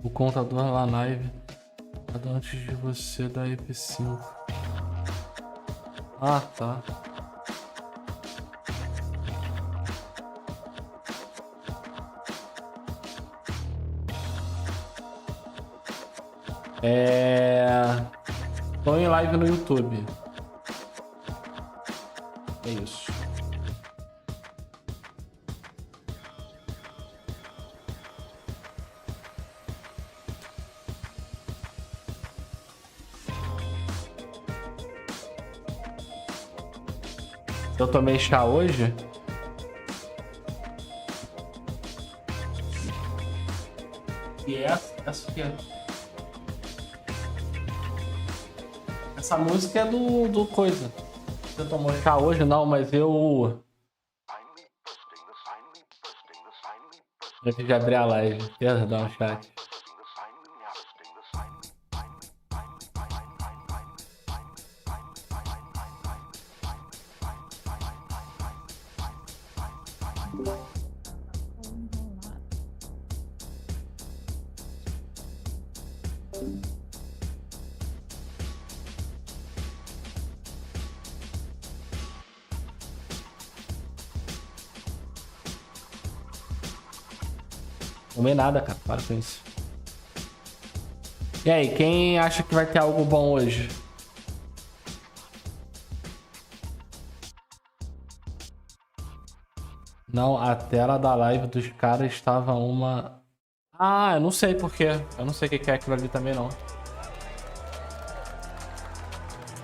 O contador lá na live. Antes de você dar F5. Ah, tá. Tô em live no YouTube. É isso. Eu tomei chá hoje. E essa aqui é. Essa música é do coisa. Você tomou chá hoje? Não, mas eu. Antes de abrir a live. Perdão, chat. Não é nada, cara. Para com isso. E aí, quem acha que vai ter algo bom hoje? Não, a tela da live dos caras estava uma... Ah, eu não sei porquê. Eu não sei o que é aquilo ali também, não.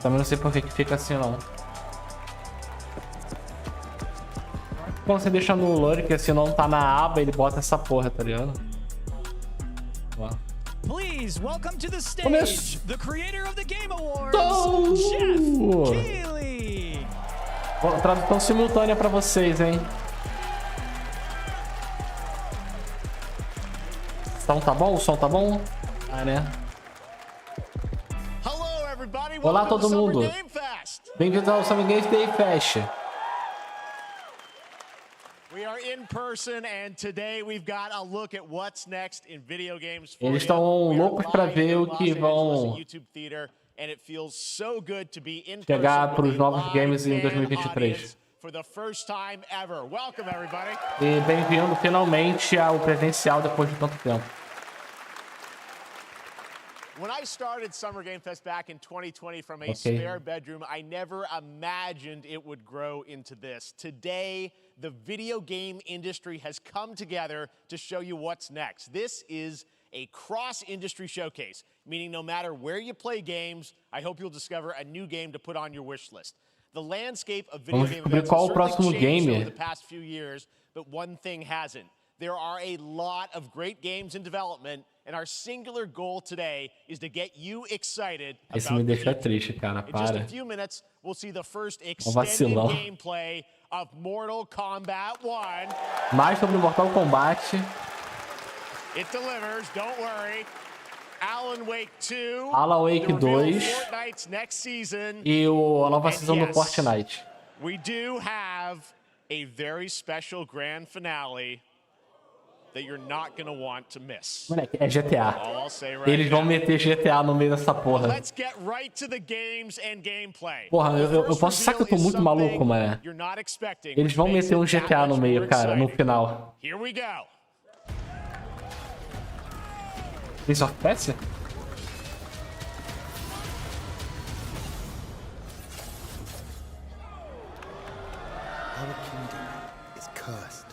Também não sei por que fica assim, não. Quando você deixa no lore, que assim não tá na aba, ele bota essa porra, tá ligado? Ó. Please welcome to the stage, Começo. the creator of the Game Awards, Jeff Keighley. Tradução simultânea pra vocês, hein? O som tá bom? O som tá bom? Ah, né? Olá, todo mundo. Bem-vindos ao Summer Game Fest. We are in person and today we've got a look at what's next in video games. Eles estão loucos para ver o que vão chegar para os novos games em 2023. E bem-vindo finalmente ao presencial depois de tanto tempo. When I started Summer Game Fest back in 2020 from a spare bedroom, I never imagined it would grow into this. Today, the video game industry has come together to show you what's next. This is a cross-industry showcase, meaning no matter where you play games, I hope you'll discover a new game to put on your wish list. The landscape of video game events has certainly changed over the past few years, but one thing hasn't. There are a lot of great games in development, and our singular goal today is to get you excited about Esse me deixa triste, cara. In just Para. a few minutes, we'll see the first extended gameplay of Mortal Kombat 1. Mais sobre Mortal Kombat. It delivers, don't worry. Alan Wake 2. Alan Wake 2. Fortnite's next season. E a nova season do Fortnite. We do have a very special grand finale that you're not gonna want to miss. Moleque, é GTA. Eles vão meter GTA no meio dessa porra. Let's get right to the games and gameplay. Porra, eu posso saber que eu tô muito maluco, mano. Eles vão meter um GTA no meio, cara, no final. Here we go. Isso acontece? Our kingdom is cursed.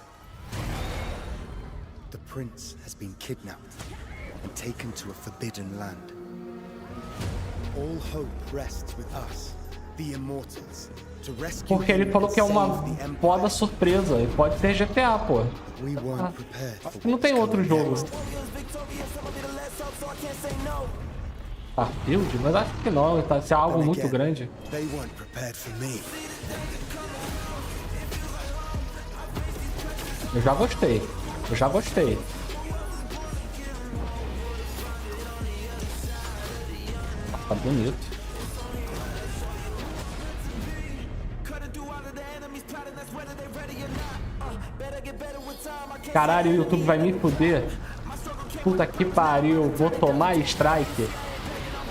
The prince has been kidnapped and taken to a forbidden land. All hope rests with us, the immortals, to rescue. Porque ele falou que é uma foda surpresa. E pode ser GTA, pô. Acho que não tem outro jogo. Starfield? Mas acho que não. Tá sendo algo muito grande. Eu já gostei. Eu já gostei. Tá bonito. Caralho, o YouTube vai me fuder. Puta que pariu. Vou tomar strike.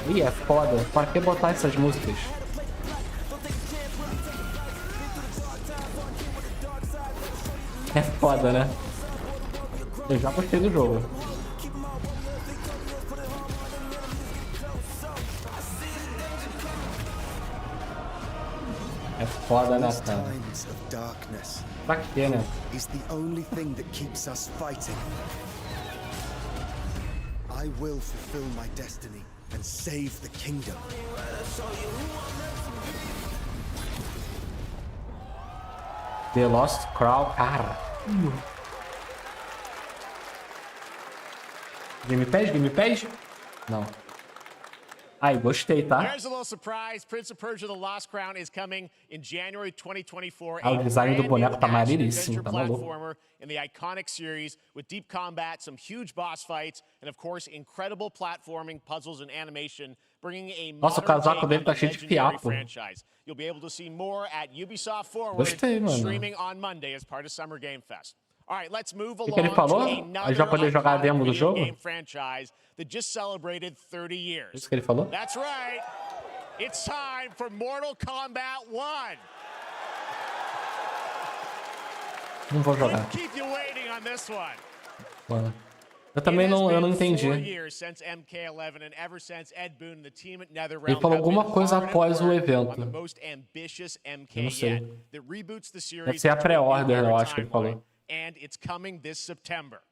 Ih, é foda. Pra que botar essas músicas? É foda, né? Eu já gostei do jogo. É foda, né, cara? Pra quê, né? I will fulfill my destiny and save the kingdom. The Lost Crown, cara. Game Pass? Não. Ai, gostei, tá? There's a little surprise. Prince of Persia: The Lost Crown is coming in January 2024. Ah, o design do boneco tá maneiríssimo, tá maluco. In the iconic series with deep combat, some huge boss fights, and of course incredible platforming, puzzles, and animation, bringing a Nossa, o casaco dele tá cheio de fiapo. franchise. You'll be able to see more at Ubisoft Forward, Gostei, mano. streaming on Monday as part of Summer Game Fest. All right, let's move along que ele falou? to A another gente vai poder jogar a demo do iconic jogo? game franchise that just celebrated 30 years. Isso que ele falou? That's right. It's time for Mortal Kombat 1. Não vou jogar. Keep you waiting on this one. Mano. Eu também não entendi. Ele falou alguma coisa após o evento. Eu não sei. Deve ser a pré-order, eu acho que ele falou. And it's coming this September.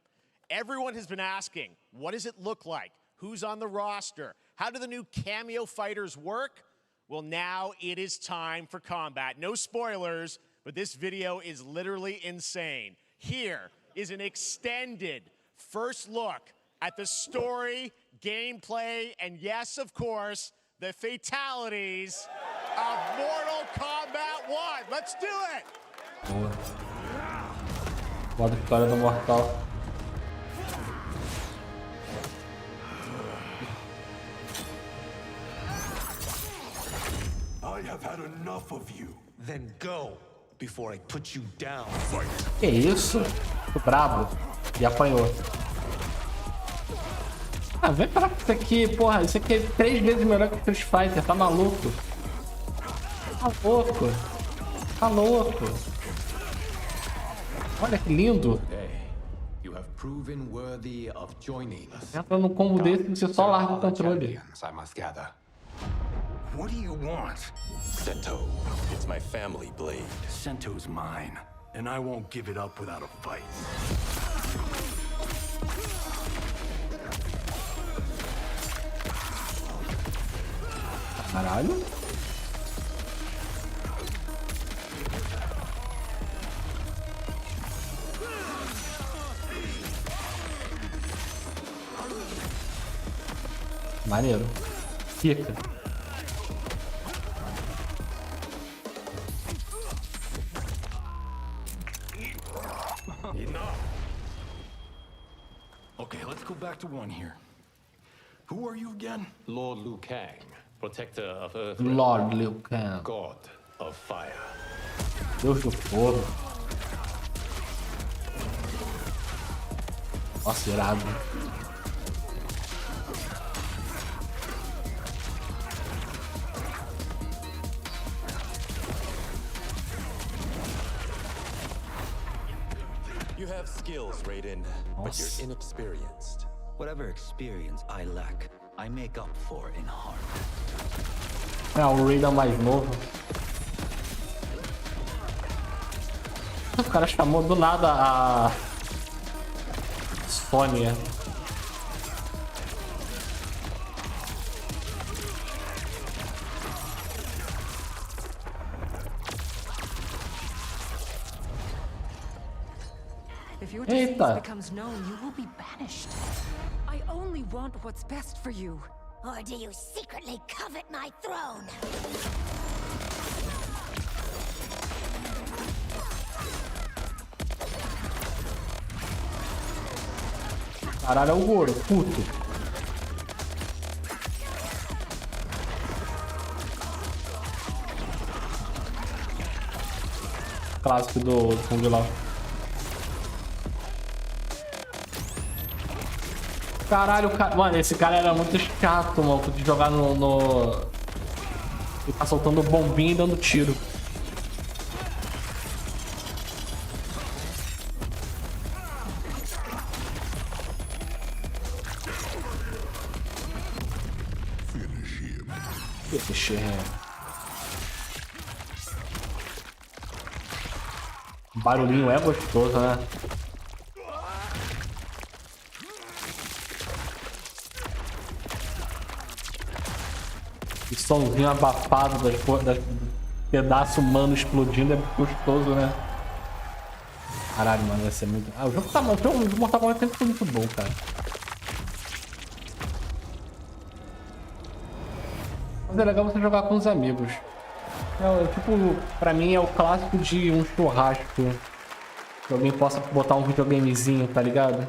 Everyone has been asking, what does it look like? Who's on the roster? How do the new cameo fighters work? Well, now it is time for combat. No spoilers, but this video is literally insane. Here is an extended first look at the story, gameplay, and yes, of course, the fatalities of Mortal Kombat 1. Let's do it! Modo vitória do Mortal. I have had enough of you. Then go before I put you down. Que isso? Tô brabo. E apanhou. Ah, vem pra isso aqui, porra. Isso aqui é 3 vezes melhor que o Street Fighter. Tá maluco? Tá louco. Tá louco. Olha que lindo. Entra no combo desse e você só larga o controle. What do you want? Sento. It's my family blade. Sento's mine, and I won't give it up without a fight. Caralho. Maneiro. Fica. Enough. Okay, let's go back to one here. Who are you again? Lord Liu Kang, protector of Earth, Lord Liu Kang. God of Fire. Deus do fogo. Nossa, irado. You have skills, Raiden, but you're inexperienced. Whatever experience I lack, I make up for in heart. É, o Raiden mais novo. O cara chamou do nada a Sônia. If your disease Eita. becomes known, you will be banished. I only want what's best for you. Or do you secretly covet my throne? Caralho, é o Goro, puto. Clássico do Kung Lao. Caralho, mano, esse cara era muito chato, mano, de jogar no... Ele tá soltando bombinha e dando tiro. Finish him. O barulhinho é gostoso, né? O somzinho abafado das pedaço humano explodindo é gostoso, né? Caralho, mano, vai ser muito... Ah, o jogo tá... O jogo de Mortal Kombat sempre foi muito bom, cara. Mas é legal você jogar com os amigos. Tipo, pra mim é o clássico de um churrasco. Que alguém possa botar um videogamezinho, tá ligado?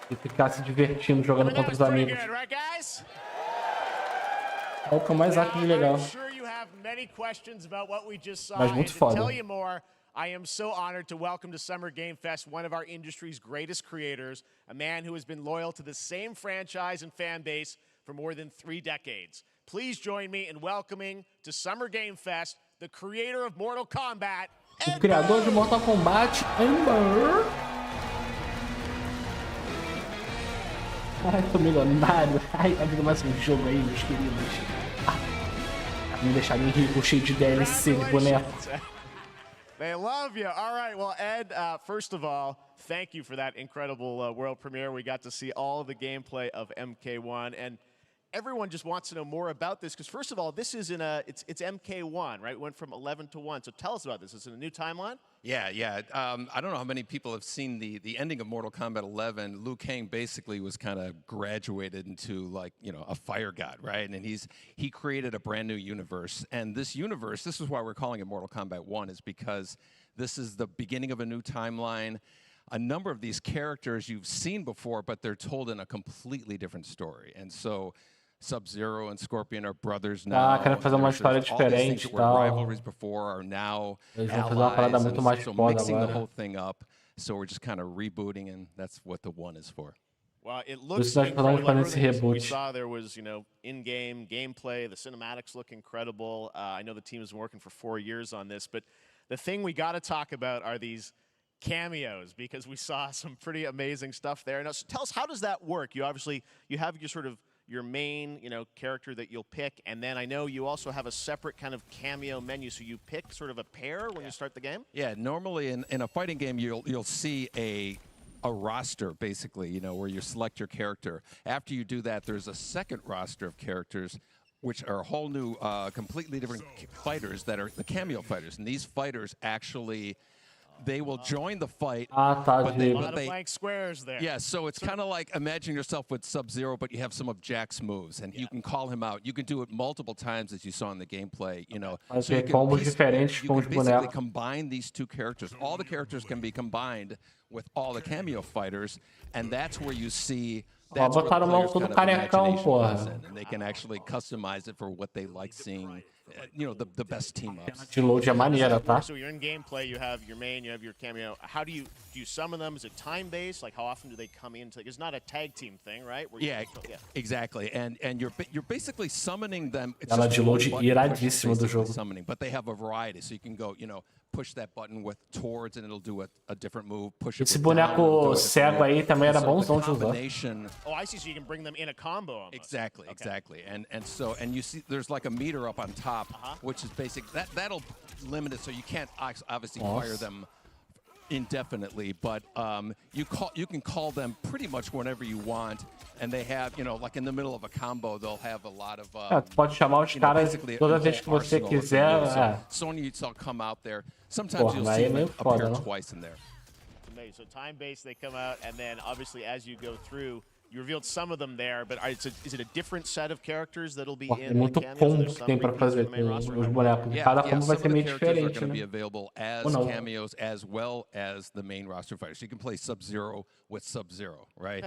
E ficar se divertindo jogando contra os amigos. É o que eu mais acho de legal. Mas muito foda. I am so honored to welcome to Summer Game Fest one of our industry's greatest creators, a man who has been loyal to the same franchise and fan base for more than 3 decades. Please join me in welcoming to Summer Game Fest the creator of Mortal Kombat, o criador de Mortal Kombat, Ed Boon. Ai, tô milionário. Ai, vai vir mais um jogo aí, meus queridos. Pra me deixar bem rico, cheio de DLC de boneco. They love you. All right, well, Ed, first of all, thank you for that incredible world premiere. We got to see all of the gameplay of MK1, and everyone just wants to know more about this, because first of all, this is it's MK1, right? It went from 11 to 1, so tell us about this. Is it a new timeline? Yeah. I don't know how many people have seen the ending of Mortal Kombat 11. Liu Kang basically was kind of graduated into, like, you know, a fire god, right? And he created a brand new universe. And this universe, this is why we're calling it Mortal Kombat 1, is because this is the beginning of a new timeline. A number of these characters you've seen before, but they're told in a completely different story. And so Sub-Zero and Scorpion are brothers now. Quero fazer uma história diferente e tal. Rivalries before are now Eles vão fazer uma parada muito mais foda mixing the agora. whole thing up. So we're just kind of rebooting, and that's what the 1 is for. Well, it looks incredible. incredible. We saw there was, you know, in-game gameplay. The cinematics look incredible. I know the team has been working for 4 years on this, but the thing we got to talk about are these cameos, because we saw some pretty amazing stuff there. Now, so tell us, how does that work? You obviously, you have your sort of your main, you know, character that you'll pick, and then I know you also have a separate kind of cameo menu, so you pick sort of a pair when you start the game? Yeah, normally in a fighting game, you'll see a roster, basically, you know, where you select your character. After you do that, there's a second roster of characters, which are a whole new, completely different fighters that are the cameo fighters. And these fighters actually, they will join the fight. But they, a lot of blank squares there. Yeah, so it's kind of like imagine yourself with Sub-Zero, but you have some of Jack's moves, and you can call him out. You can do it multiple times, as you saw in the gameplay. You know, so you can basically combine these two characters. All the characters can be combined with all the cameo fighters, and that's where you see. That's where the players kind of imagination comes in, and they can actually customize it for what they like seeing. You know, the best team ups. De load é maneira, tá? So you're in gameplay, you have your main, you have your cameo. How do you summon them? Is it time-based? Like, how often do they come into? It's not a tag team thing, right? Yeah, exactly. And you're basically summoning them. It's Ela de load iradíssima do jogo. Summoning, but they have a variety, so you can go, you know, push that button with towards, and it'll do a different move. Push it. Esse boneco cego aí também era bonzão de usar. Oh, I see. So you can bring them in a combo. Almost. Exactly, exactly. And you see, there's like a meter up on top, which is basic. That'll limit it, so you can't obviously fire them indefinitely, but you can call them pretty much whenever you want, and they have, you know, like in the middle of a combo, they'll have a lot of tu pode chamar os caras toda vez que você quiser. Sonya will come out there. Sometimes you'll see them appear twice in there. So time-based, they come out, and then obviously as you go through, you revealed some of them there, but is it a different set of characters that'll be in? É muito combo que tem pra fazer com os bonecos. Cada combo vai ser meio diferente, né? Be available as cameos as well as the main roster fighters. You can play Sub-Zero with Sub-Zero, right?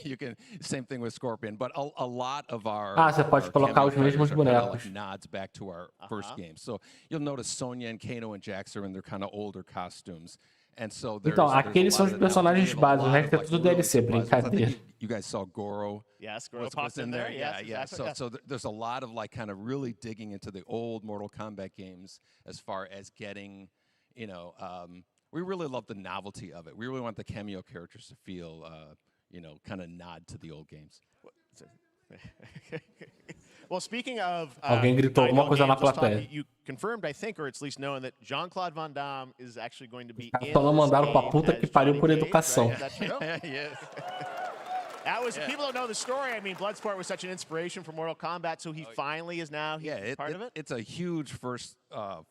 you can same thing with Scorpion, but a lot of our você pode colocar os mesmos bonecos. Like nods back to our first game. So you'll notice Sonya and Kano and Jax are in their kind of older costumes. Então, aqueles são os personagens básicos, o resto é tudo DLC, brincadeira. You guys saw Goro. Yes, Goro popped in there. Yeah. Exactly. So there's a lot of like kind of really digging into the old Mortal Kombat games as far as getting, we really love the novelty of it. We really want the cameo characters to feel, kind of nod to the old games. Well, speaking of Alguém gritou alguma coisa na plateia. You confirmed, I think, or it's at least known that Jean-Claude Van Damme is actually going to be in Só não mandaram pra puta que pariu por educação. Yes. That was, people don't know the story. I mean, Bloodsport was such an inspiration for Mortal Kombat, so he finally is now part of it. It's a huge first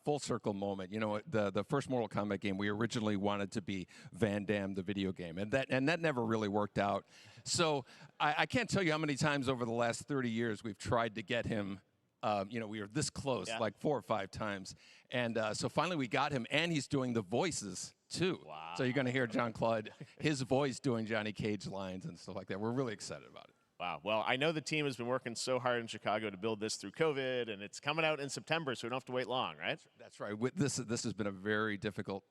full circle moment. The first Mortal Kombat game, we originally wanted to be Van Damme, the video game, and that never really worked out. So I can't tell you how many times over the last 30 years we've tried to get him. We were this close, like 4 or 5 times. And so finally we got him, and he's doing the voices, too. Wow. So you're going to hear Jean-Claude, his voice doing Johnny Cage lines and stuff like that. We're really excited about it. Wow. Well, I know the team has been working so hard in Chicago to build this through COVID, and it's coming out in September, so we don't have to wait long, right? That's right. This has been a very difficult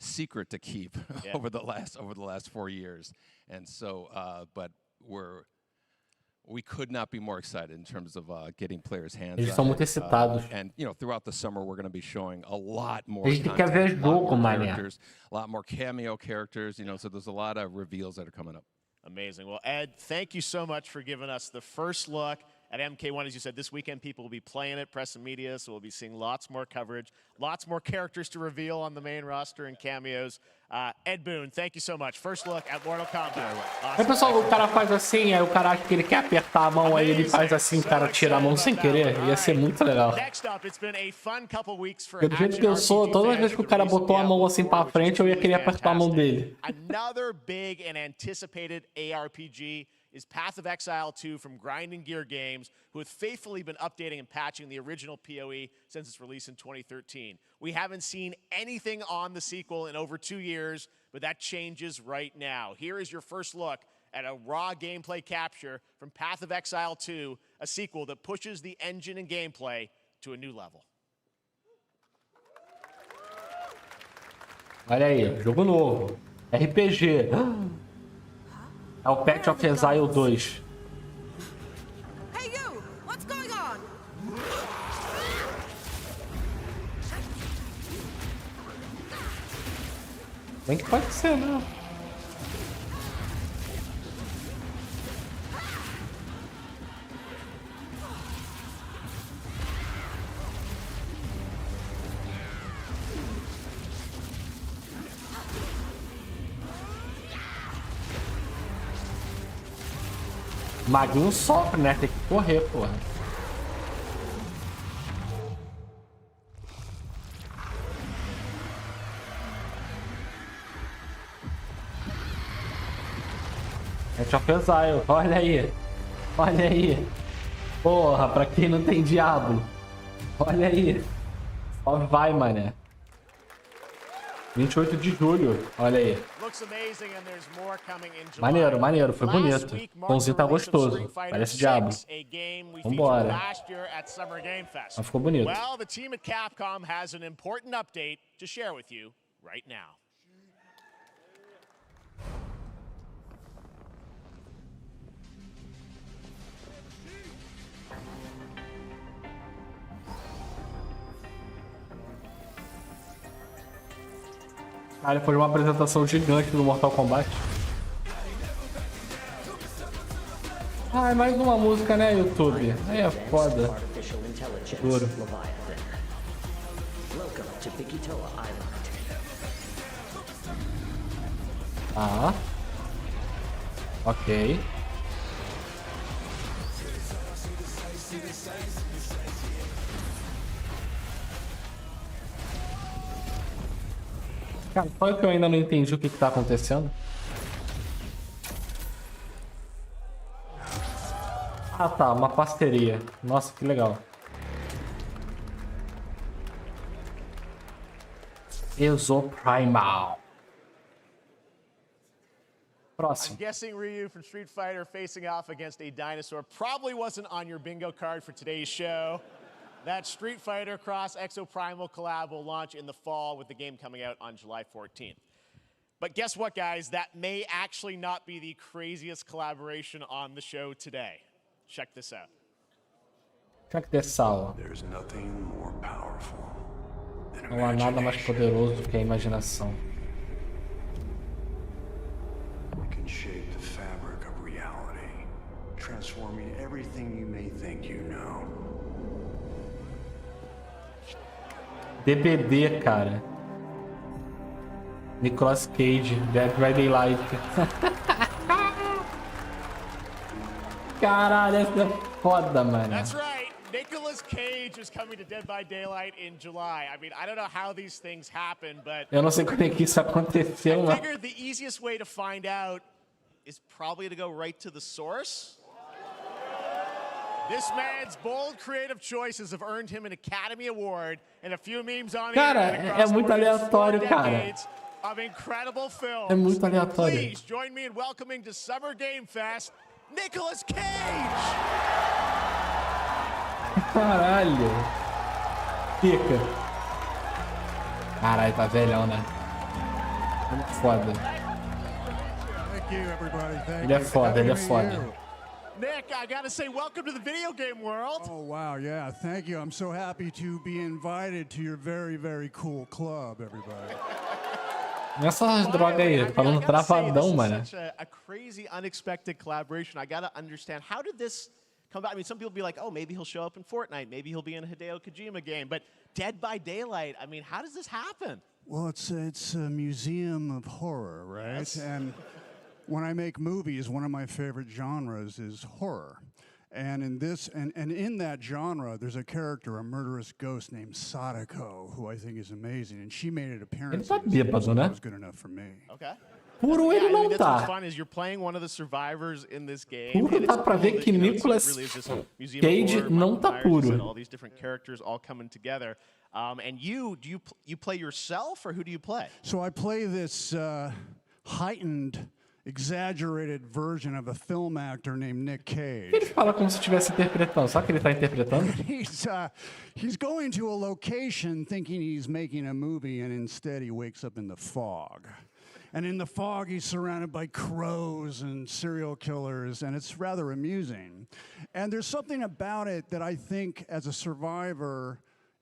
secret to keep over the last 4 years. And so, but we could not be more excited in terms of getting players' hands. Eles são muito excitados. And throughout the summer, we're going to be showing a lot more. A gente quer ver jogo, mané. A lot more cameo characters. So there's a lot of reveals that are coming up. Amazing. Well, Ed, thank you so much for giving us the first look at MK1. As you said, this weekend people will be playing it, press and media, so we'll be seeing lots more coverage, lots more characters to reveal on the main roster and cameos. Ed Boon, thank you so much. First look at Mortal Kombat. Aí, pessoal, o cara faz assim, aí o cara acha que ele quer apertar a mão, aí ele faz assim, o cara tira a mão sem querer. Ia ser muito legal. Porque do jeito que eu sou, todas as vezes que o cara botou a mão assim pra frente, eu ia querer apertar a mão dele. Another big and anticipated ARPG is Path of Exile 2 from Grinding Gear Games, who have faithfully been updating and patching the original PoE since its release in 2013. We haven't seen anything on the sequel in over 2 years, but that changes right now. Here is your first look at a raw gameplay capture from Path of Exile 2, a sequel that pushes the engine and gameplay to a new level. Olha aí, jogo novo. RPG. É o Path of Exile 2. Hey you! What's going on? Bem que pode ser, né? Maguinho sofre, né? Tem que correr, porra. Path of Exile, olha aí. Olha aí. Porra, pra quem não tem diabo. Olha aí. Só vai, mané. 28 de julho, olha aí. Maneiro, maneiro, foi bonito. O somzinho tá gostoso, parece diabo. Vambora. Mas ficou bonito. Well, the team at Capcom has an important update to share with you right now. Cara, foi uma apresentação gigante do Mortal Kombat. Ah, é mais uma música, né, YouTube? Aí é foda. Duro. Ah. Ok. Cara, só eu que eu ainda não entendi o que tá acontecendo. Ah tá, uma parceria. Nossa, que legal. Exoprimal. Próximo. I'm guessing Ryu from Street Fighter facing off against a dinosaur probably wasn't on your bingo card for today's show. That Street Fighter Cross Exoprimal collab will launch in the fall with the game coming out on July 14th. But guess what, guys? That may actually not be the craziest collaboration on the show today. Check this out. Check this out. There's nothing more powerful than Não há nada mais poderoso do que a imaginação. We can shape the fabric of reality, transforming everything you may think you know. DBD, cara. Nicolas Cage, Dead by Daylight. Caralho, essa é foda, mano. That's right. Nicolas Cage is coming to Dead by Daylight in July. I mean, I don't know how these things happen, but Eu não sei como é que isso aconteceu, I mano. figured the easiest way to find out is probably to go right to the source. This man's bold creative choices have earned him an Academy Award and a few memes on Cara, é muito aleatório, cara. Of incredible films. É muito aleatório. Please join me in welcoming to Summer Game Fest, Nicolas Cage. Caralho. Fica. Caralho, tá velhão, né? Muito foda. Ele é foda, ele é foda. Nick, I gotta say, welcome to the video game world. Oh, wow, yeah, thank you. I'm so happy to be invited to your very, very cool club, everybody. Nessas drogas aí, falando travadão, mano. Such a crazy, unexpected collaboration. I gotta understand, how did this come about? I mean, some people be like, oh, maybe he'll show up in Fortnite. Maybe he'll be in a Hideo Kojima game. But Dead by Daylight, I mean, how does this happen? Well, it's a museum of horror, right? Yes. And when I make movies, one of my favorite genres is horror. And in this, and in that genre, there's a character, a murderous ghost named Sadako, who I think is amazing. And she made an appearance. Ele tá bêbado, né? That was good enough for me. Okay. Puro ele não that's what's tá. fun is you're playing one of the survivors in this game. Puro and dá it's pra cool ver that, que you know, Nicolas really is this museum of Cage horror, não Michael tá Myers, puro. and all these different characters all coming together. And you play yourself, or who do you play? So I play this heightened, exaggerated version of a film actor named Nick Cage. Ele fala como se estivesse interpretando. Sabe que ele tá interpretando? He's going to a location thinking he's making a movie, and instead he wakes up in the fog. And in the fog, he's surrounded by crows and serial killers, and it's rather amusing. And there's something about it that I think, as a survivor,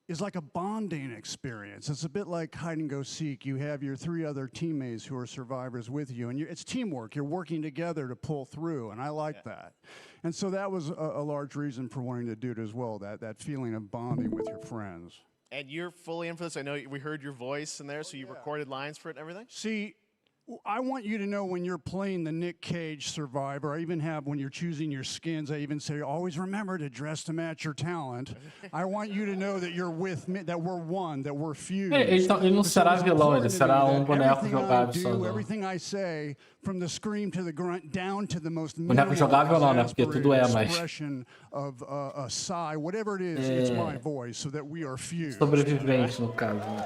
is like a bonding experience. It's a bit like hide and go seek. You have your 3 other teammates who are survivors with you, and it's teamwork. You're working together to pull through, and I like that. And so that was a large reason for wanting to do it as well, that feeling of bonding with your friends. And you're fully in for this. I know we heard your voice in there, so you recorded lines for it and everything? See, I want you to know when you're playing the Nick Cage survivor, I even have, when you're choosing your skins, I even say, always remember to dress to match your talent. I want you to know that you're with me, that we're one, that we're fused. Ele não será vilão, ele será boneco jogável só. Everything I say, from the scream to the grunt, down to the most Boneco jogável não, né? Porque tudo é, mas expression of a sigh, whatever it is, it's my voice, so that we are fused. sobrevivente, no caso.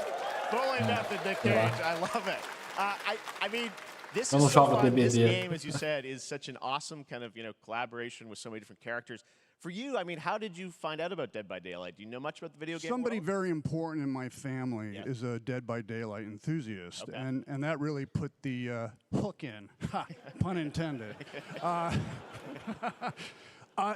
Fully method, Nick Cage. I love it. I mean, this Eu não is so jogo fun. This DBD. game, as you said, is such an awesome kind of, collaboration with so many different characters. For you, I mean, how did you find out about Dead by Daylight? Do you know much about the video game Somebody world? very important in my family is a Dead by Daylight enthusiast, Okay. and that really put the hook in, pun intended.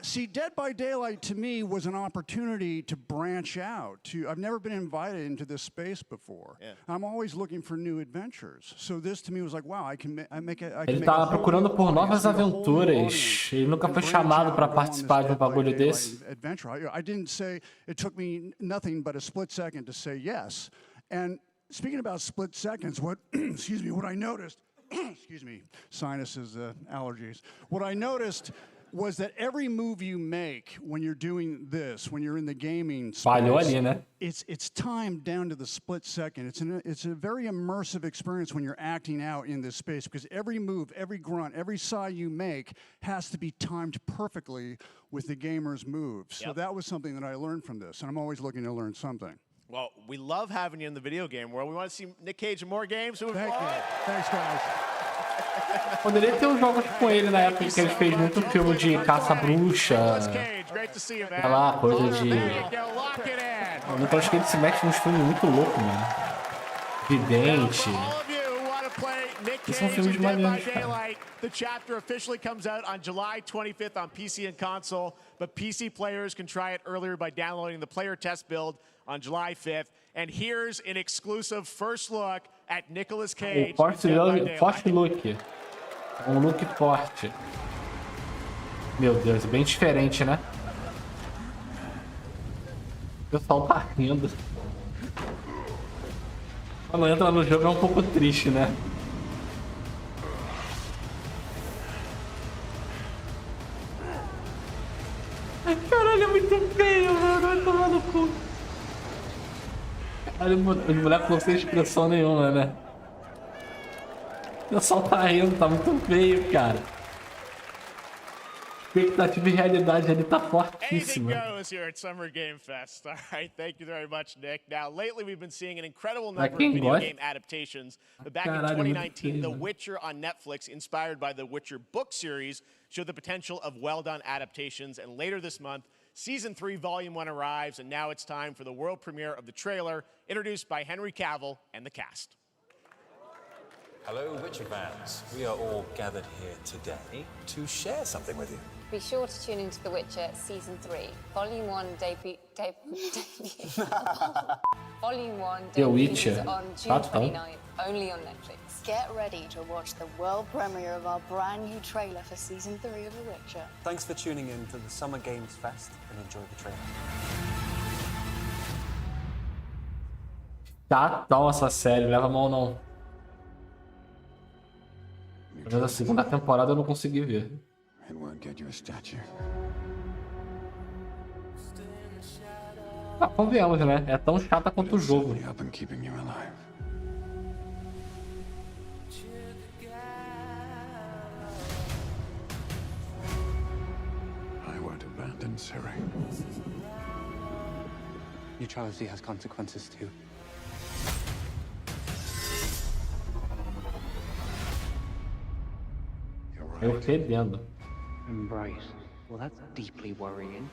See, Dead by Daylight to me was an opportunity to branch out. I've never been invited into this space before. Yeah. I'm always looking for new adventures. So this to me was like, wow, I can make a Ele tá procurando por novas aventuras. Ele nunca foi chamado para participar de bagulho desse. Adventure. I didn't say, it took me nothing but a split second to say yes. And speaking about split seconds, what I noticed, excuse me, sinuses, allergies. What I noticed was that every move you make when you're doing this, when you're in the gaming space, it's timed down to the split second. It's a very immersive experience when you're acting out in this space, because every move, every grunt, every sigh you make has to be timed perfectly with the gamer's moves. So that was something that I learned from this, and I'm always looking to learn something. Well, we love having you in the video game world. We want to see Nick Cage in more games. Thank you. Thanks, guys. Poderia ter jogos com ele na época que ele fez muito filme de caça-bruxa. Great to see you, Olha man. lá, coisa de... There you go, lock it in. O Nicolas Cage se mexe nos filmes muito loucos, mano. Vidente. Esse é um filme de maneiro, cara. The chapter officially comes out on July 25th on PC and console, but PC players can try it earlier by downloading the player test build on July 5th. And here's an exclusive first look at Nicolas Cage. Forte look. Um look forte. Meu Deus, bem diferente, né? O pessoal tá rindo. Quando entra no jogo é um pouco triste, né? Ai, caralho, é muito feio, mano. Vai tomar no cu. Caralho, o moleque não tem expressão nenhuma, né? O pessoal tá rindo, tá muito feio, cara. Expectativa e realidade ali tá fortíssima. Anything goes here at Summer Game Fest. All right, thank you very much, Nick. Now, lately we've been seeing an incredible number of video game adaptations. But back in 2019, The Witcher on Netflix, inspired by the Witcher book series, showed the potential of well-done adaptations. And later this month, Season 3, Volume 1 arrives, and now it's time for the world premiere of the trailer, introduced by Henry Cavill and the cast. Hello, Witcher fans. We are all gathered here today to share something with you. Be sure to tune into The Witcher Season 3, Volume 1 debut. Volume 1 debuts on June 29th, only on Netflix. Get ready to watch the world premiere of our brand new trailer for Season 3 of The Witcher. Thanks for tuning in to the Summer Games Fest and enjoy the trailer. Chatão essa série, leva a mão não. Mas a segunda temporada eu não consegui ver. It won't get you a statue. Ah, convenhamos, né? É tão chata quanto o jogo. Help in keeping you alive. I won't abandon Ciri. Neutrality has consequences too. Eu fedendo. Embrace. Well, that's deeply worrying.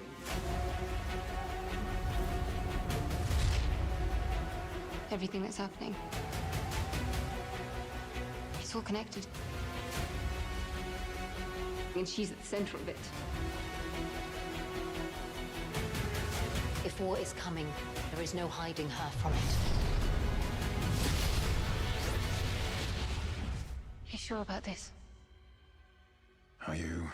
Everything that's happening. It's all connected. And she's at the center of it. If war is coming, there is no hiding her from it. You sure about this? Are you?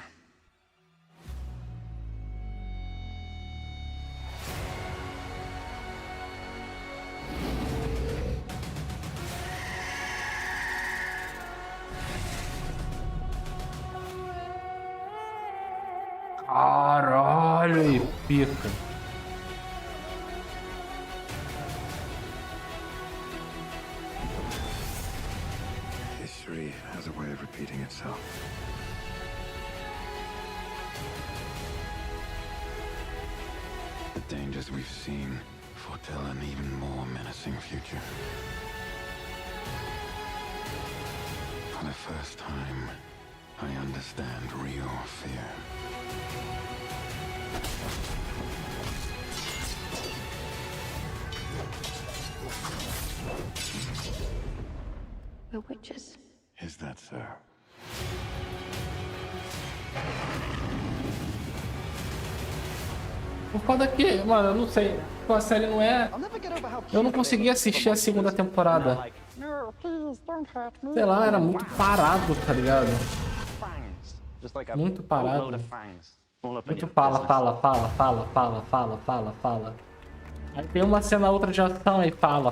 Caralho, e pica. History has a way of repeating itself. The dangers we've seen foretell an even more menacing future. For the first time, I understand real fear. We're witches. Is that so? Por causa que, mano, eu não sei. A série não é. Eu não consegui assistir a segunda temporada. Sei lá, era muito parado, tá ligado? Muito parado. Muito fala. Aí tem uma cena outra de ação e fala.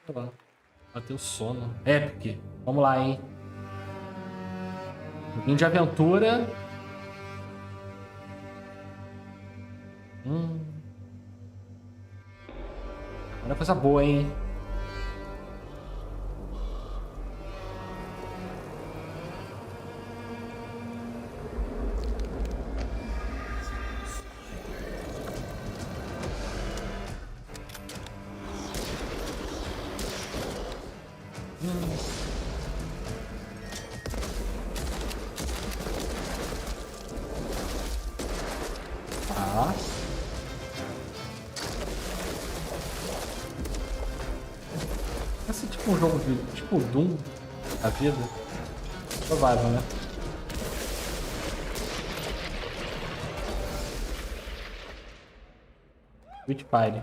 Sei lá. Bateu sono. Epic. Vamos lá, hein? Joguinho de aventura. Olha coisa boa, hein? Um jogo de tipo Doom da vida. Provável, né? Witch Party.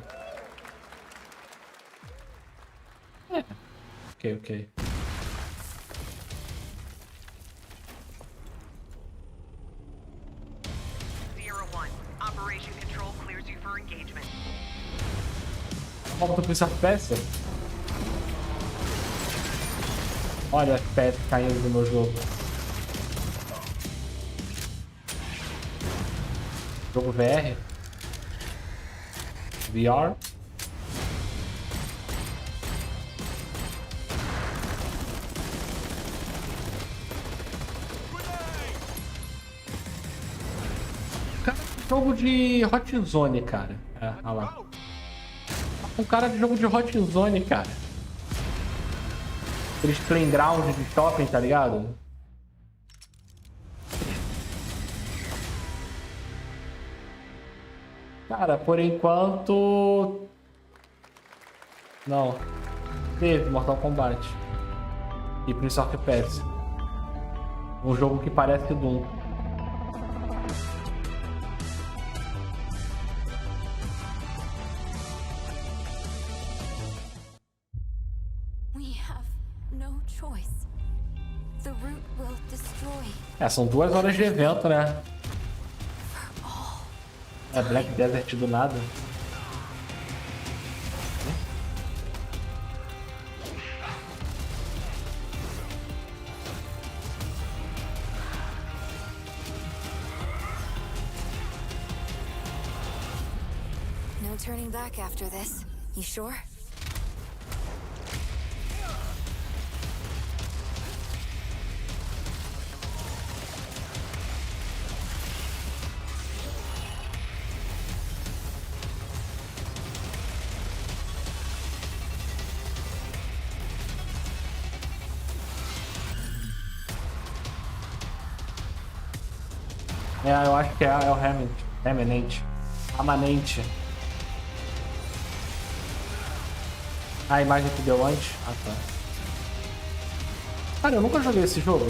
É. Ok. Vamos pro FPS? Olha o FPS caindo do meu jogo. Jogo VR? VR? Cara, jogo de Hot Zone, cara. É, olha lá. Um cara de jogo de Hot Zone, cara. Aqueles playground de shopping, tá ligado? Cara, por enquanto... Não. Teve Mortal Kombat. E Prince of Persia. Um jogo que parece Doom. É, são 2 horas de evento, né? É Black Desert do nada. No turning back after this. You sure? É, eu acho que é o Remanente. Amanente. A imagem que deu antes? Ah, tá. Cara, eu nunca joguei esse jogo.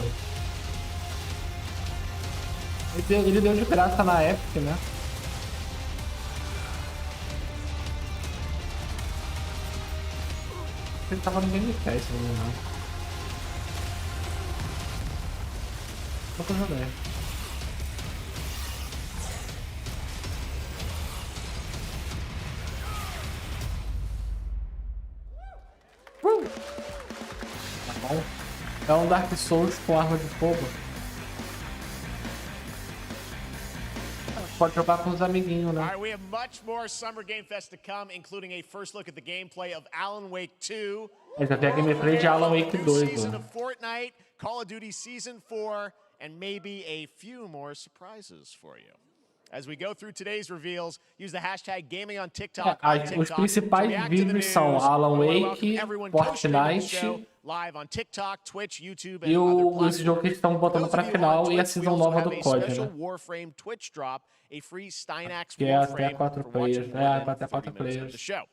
Ele deu de graça na Epic, né? Ele tava no Game Pass, se não me engano. Nunca joguei. Tá bom. É um Dark Souls com arma de fogo. Pode jogar com os amiguinhos, né? All right, we have much more Summer Game Fest to come, including a first look at the gameplay of Alan Wake 2. Já tem a gameplay de Alan Wake 2, season mano. of Fortnite, Call of Duty Season 4, and maybe a few more surprises for you. As we go through today's reveals, use the hashtag gaming on TikTok. Os principais vídeos são Alan Wake, Fortnite live on TikTok, Twitch, YouTube, e esse jogo que eles estão botando pra final e a season nova do COD, né? Warframe Twitch drop, a free Steinax Que é até Warframe 4 for players, watching né? more than Até 4 30 minutes of players. the show.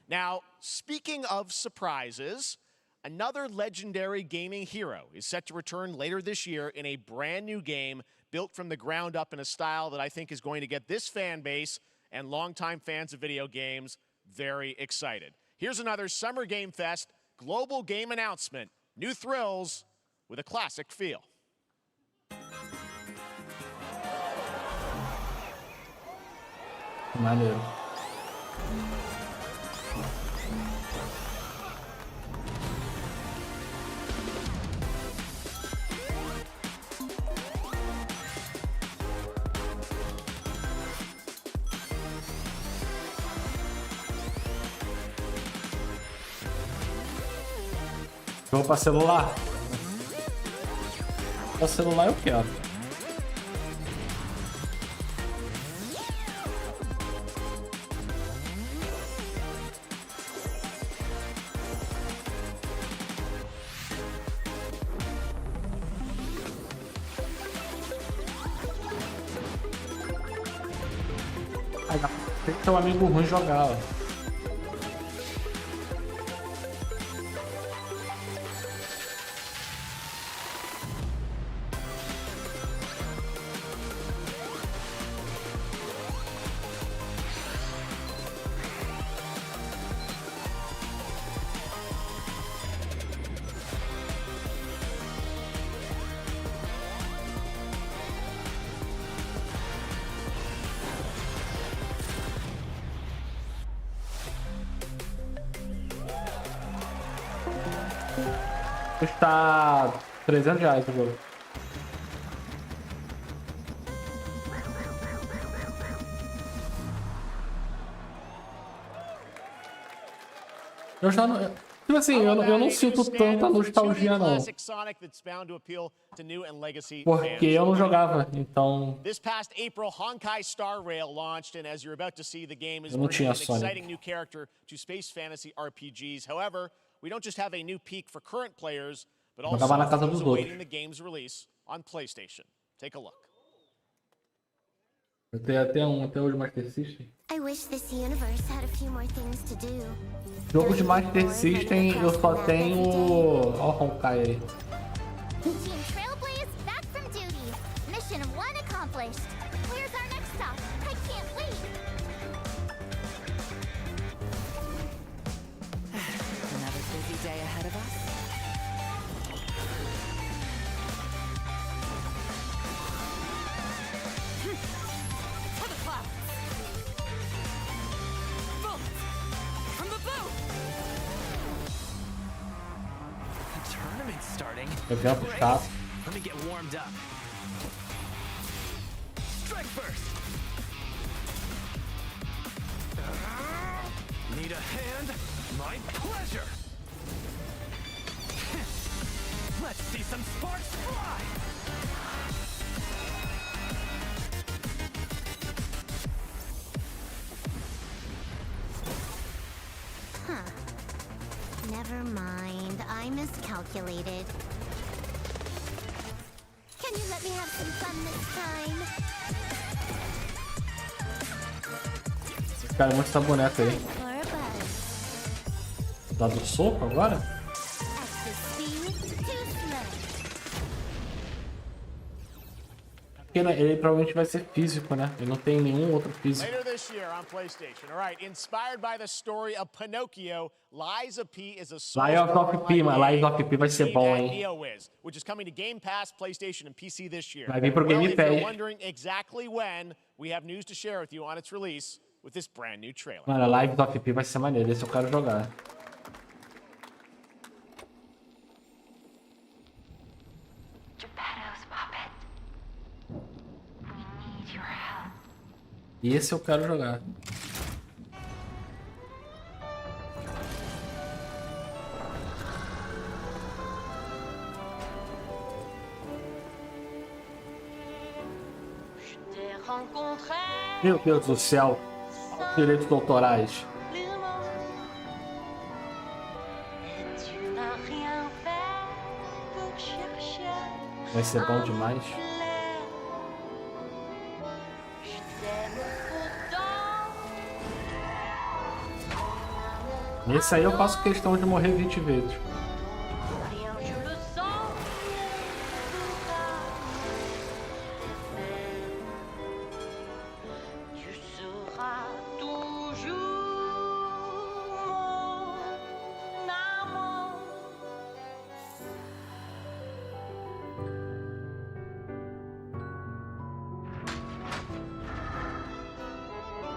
Now, speaking of surprises, another legendary gaming hero is set to return later this year in a brand new game built from the ground up in a style that I think is going to get this fan base and longtime fans of video games very excited. Here's another Summer Game Fest global game announcement. New thrills with a classic feel. Maneiro. Vou pra celular? Pra celular eu quero. Aí dá pra ter um amigo ruim jogar, ó. Custa R$300 o jogo. Eu já não... Tipo assim, eu não sinto tanta nostalgia, não. Porque eu não jogava, então... Eu não tinha Sonic. Jogava na casa dos outros. Eu tenho até hoje Master System. Jogo de Master System eu só tenho... Olha o Honkai aí. Evento chato. Let me get warmed up. Strike first. Need a hand? My pleasure. Let's see some sparks fly. Never mind. I miscalculated. Can you let me have some fun this time? Esse cara é muito essa boneca aí. Dá do soco agora? Ele provavelmente vai ser físico, né? Ele não tem nenhum outro físico. Later this year on PlayStation. All right, inspired by the story of Pinocchio, Lies of P is a Lies of P, mas Lies of P vai ser bom, hein? Which is coming to Game Pass, PlayStation and PC this year. Vai vir pro Game Pass. If you're wondering exactly when, we have news to share with you on its release with this brand new trailer. Mano, Lies of P vai ser maneiro, esse eu quero jogar. E esse eu quero jogar. Meu Deus do céu. Direitos autorais. Vai ser bom demais. Nesse aí eu faço questão de morrer 20 vezes.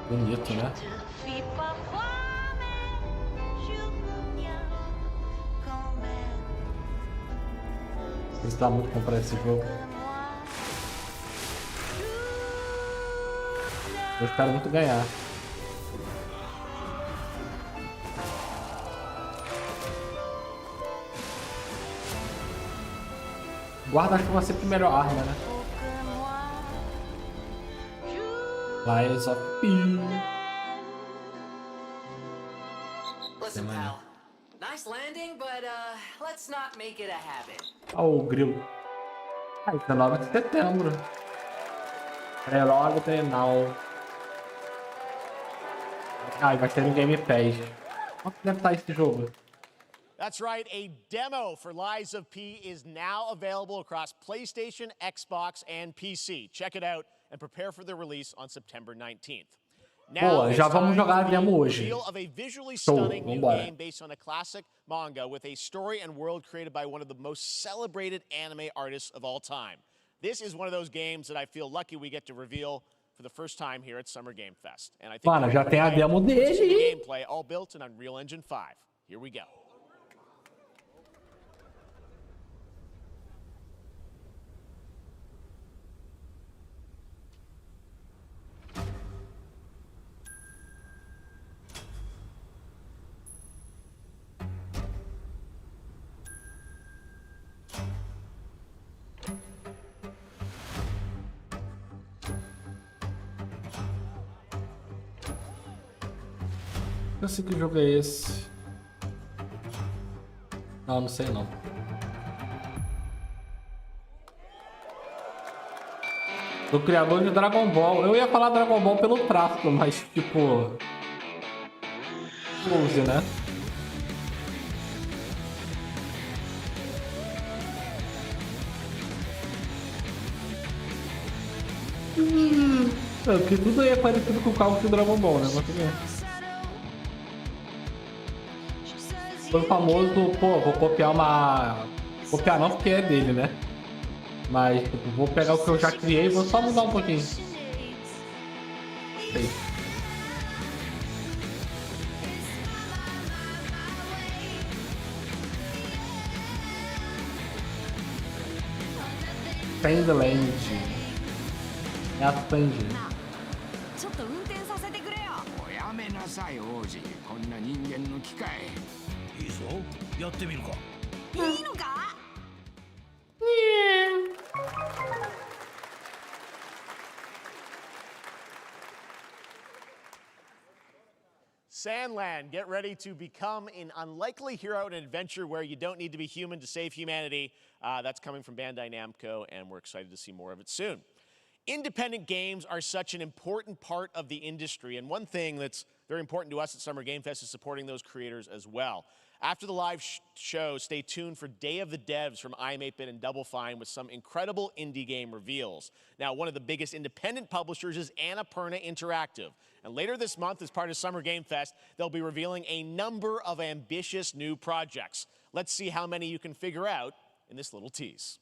Bonito, né? Precisava muito comprar esse jogo. Eu espero muito ganhar. Guarda acho que vai ser a primeira arma, né? Lies of P. Listen, pal. Nice landing, but let's not make it a habit. Oh, o grilo. 19 de setembro. Relógio treinal. Vai ter um Game Pass. Quanto deve estar esse jogo? That's right, a demo for Lies of P is now available across PlayStation, Xbox, and PC. Check it out and prepare for the release on September 19th. Boa, já vamos jogar a demo hoje. Show, vambora. Based on a classic manga with a story and world created by one of the most celebrated anime artists of all time. This is one of those games that I feel lucky we get to reveal for the first time here at Summer Game Fest. And I think mano, já tem a demo dele. Gameplay all built in Unreal Engine 5. Here we go. Eu sei que jogo é esse. Não, não sei não. Do criador de Dragon Ball. Eu ia falar Dragon Ball pelo tráfico, mas tipo... Close, né? Porque tudo aí é parecido com o carro do Dragon Ball, né? Mas tudo bem. Foi famoso, pô, vou copiar uma... Copiar não porque é dele, né? Mas, tipo, vou pegar o que eu já criei e vou só mudar um pouquinho. Sei. Sandland. É a Sandy. ちょっと運転させてくれよ。おやめなさい王子。こんな人間の機械。いいぞ。やってみるか。いいのか？ Sandland, get ready to become an unlikely hero in an adventure where you don't need to be human to save humanity. That's coming from Bandai Namco, and we're excited to see more of it soon. Independent games are such an important part of the industry, and one thing that's very important to us at Summer Game Fest is supporting those creators as well. After the live show, stay tuned for Day of the Devs from I'm 8-Bit and Double Fine with some incredible indie game reveals. Now, one of the biggest independent publishers is Annapurna Interactive. And later this month, as part of Summer Game Fest, they'll be revealing a number of ambitious new projects. Let's see how many you can figure out in this little tease.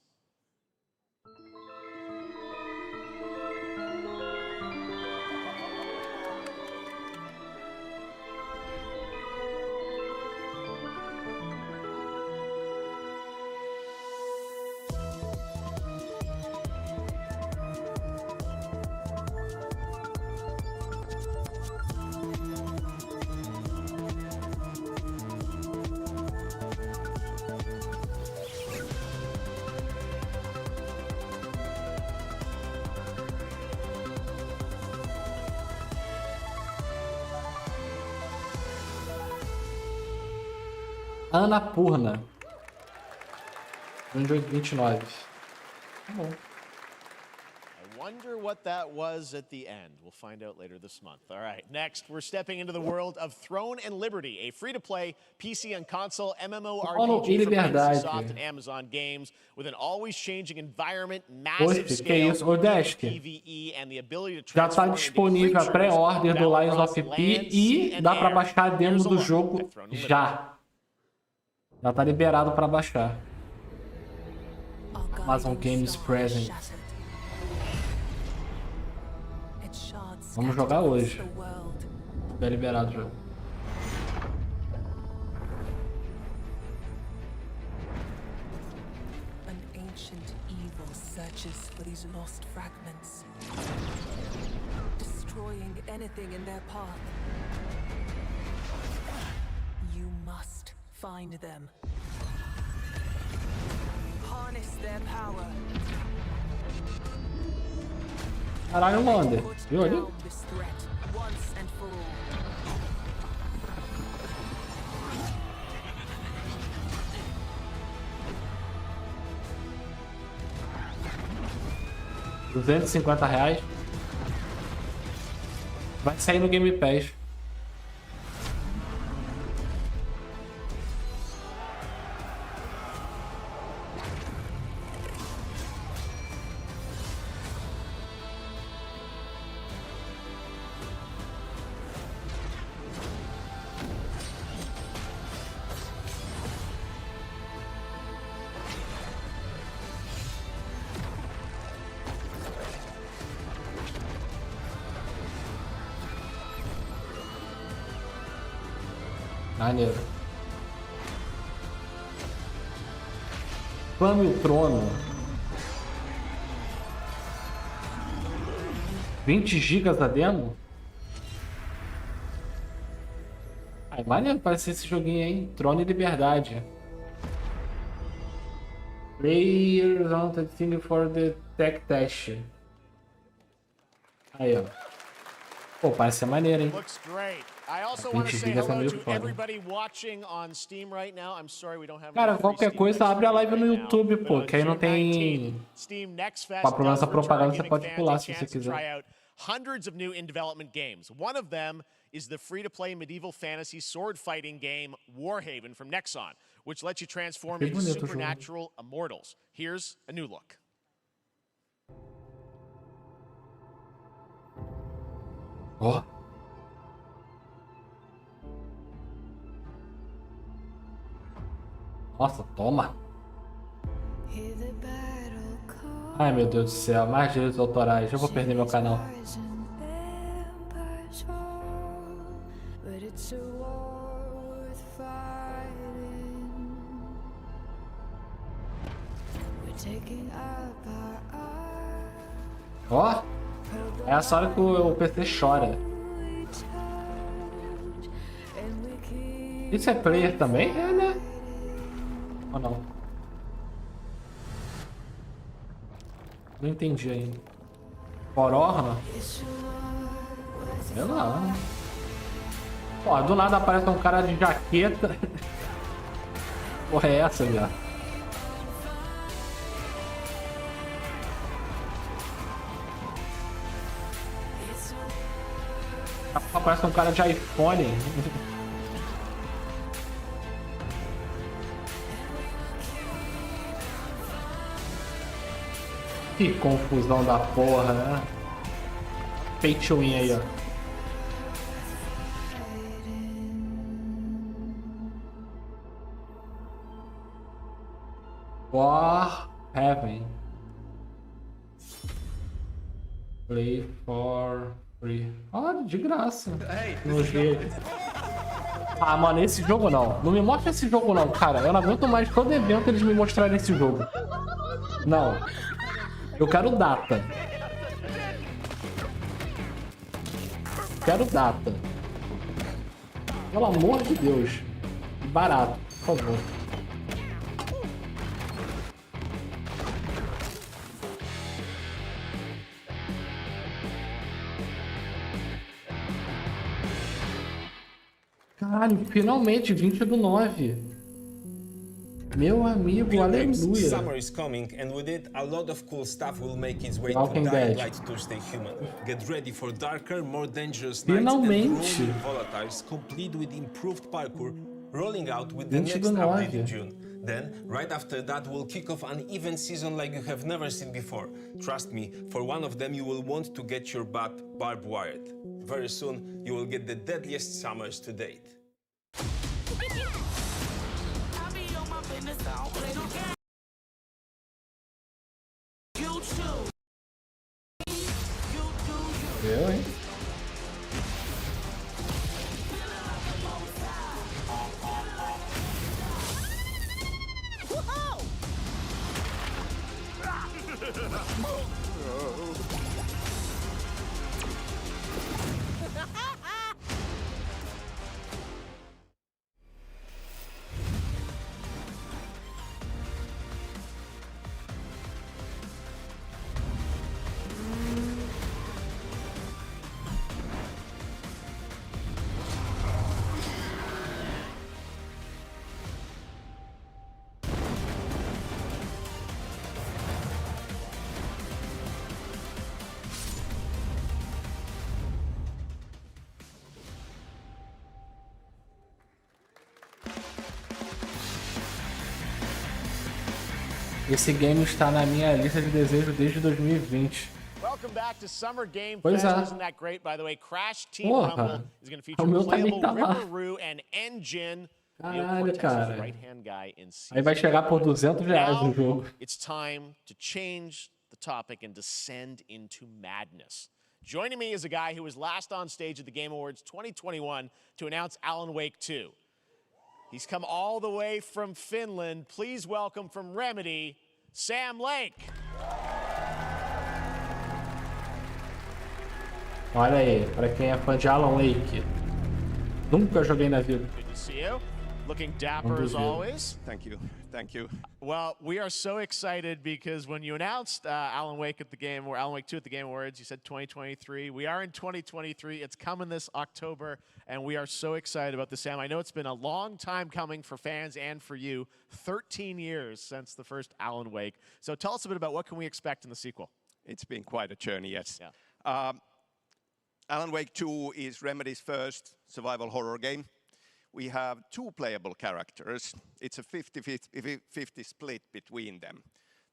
Annapurna. 29. Tá bom. I wonder what that was at the end. We'll find out later this month. All right, next, we're stepping into the world of Throne and Liberty, a free-to-play PC and console MMORPG from Microsoft and Amazon Games with an always-changing environment, massive scale, PvE, and the ability to já está disponível a pré-order do Lies of P e dá para baixar a demo do jogo já. Já tá liberado para baixar. Amazon Games Present. Vamos jogar hoje. Já liberado o jogo. An ancient evil searches for these lost fragments, destroying anything in their path. You must find them. Harness their power. Caralho, Wander. Viu ali? This threat once and for all. R$250. Vai sair no Game Pass. Maneiro. Clame o trono. 20 GB a demo? Ai, maneiro parecer esse joguinho aí. Trono e Liberdade. Players on the thing for the tech test. Aí, ó. Pô, parece ser maneiro, hein? Looks great. I also want to say hello to everybody watching on Steam right now. I'm sorry we don't have. Cara, qualquer coisa abre a live no YouTube, pô, que aí não tem pra lançar propaganda, você pode pular se você quiser. Hundreds of new in-development games. One of them is the free-to-play medieval fantasy sword fighting game Warhaven from Nexon, which lets you transform into supernatural immortals. Here's a new look. Ó. Nossa, toma. Ai, meu Deus do céu, mais direitos autorais. Eu vou perder meu canal. Ó, é essa hora que o PC chora. Isso é player também? É, né? Ou não? Não entendi ainda. Cororna? Sei lá. Pô, do nada aparece um cara de jaqueta. Porra, é essa, já? Aparece um cara de iPhone. Que confusão da porra, né? Pay to win aí, ó. Warhaven. Play for free. Olha, de graça. No jeito. Ah, mano, esse jogo não. Não me mostra esse jogo não, cara. Eu não aguento mais todo evento eles me mostrarem esse jogo. Não. Eu quero data. Quero data. Pelo amor de Deus. Barato, por favor. Caralho, finalmente, 20/9. Meu amigo, aleluia. Summer is coming, and with it, a lot of cool stuff will make its way to Dying Light to stay human. Get ready for darker, more dangerous nights and rolling volatiles, complete with improved parkour, rolling out with the next update in June. Then, right after that, we'll kick off an event season like you have never seen before. Trust me, for one of them, you will want to get your butt barbed wired. Very soon, you will get the deadliest summers to date. Eu, hein? Esse game está na minha lista de desejos desde 2020. Pois é. Porra, o meu também tá lá. Caralho, cara. Aí vai chegar por R$200 no jogo. It's time to change the topic and descend into madness. Joining me is a guy who was last on stage at the Game Awards 2021 to announce Alan Wake 2. He's come all the way from Finland. Please welcome from Remedy, Sam Lake. Olha aí, para quem é fã de Alan Wake. Nunca joguei na vida. Good to see you. Looking dapper as always. Thank you. Thank you. Well, we are so excited because when you announced Alan Wake at the Game, or Alan Wake 2 at the Game Awards, you said 2023. We are in 2023. It's coming this October, and we are so excited about this, Sam. I know it's been a long time coming for fans and for you. 13 years since the first Alan Wake. So tell us a bit about what can we expect in the sequel. It's been quite a journey, yes. Yeah. Alan Wake 2 is Remedy's first survival horror game. We have 2 playable characters. It's a 50-50 split between them.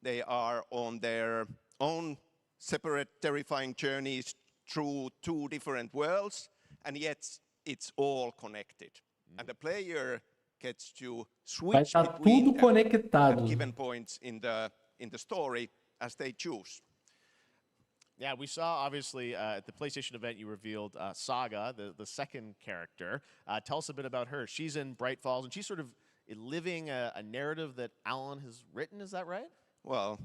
They are on their own separate terrifying journeys through 2 different worlds, and yet it's all connected. And the player gets to switch between them at given points in the story as they choose. Yeah, we saw, obviously, at the PlayStation event, you revealed Saga, the second character. Tell us a bit about her. She's in Bright Falls, and she's sort of living a narrative that Alan has written. Is that right? Well,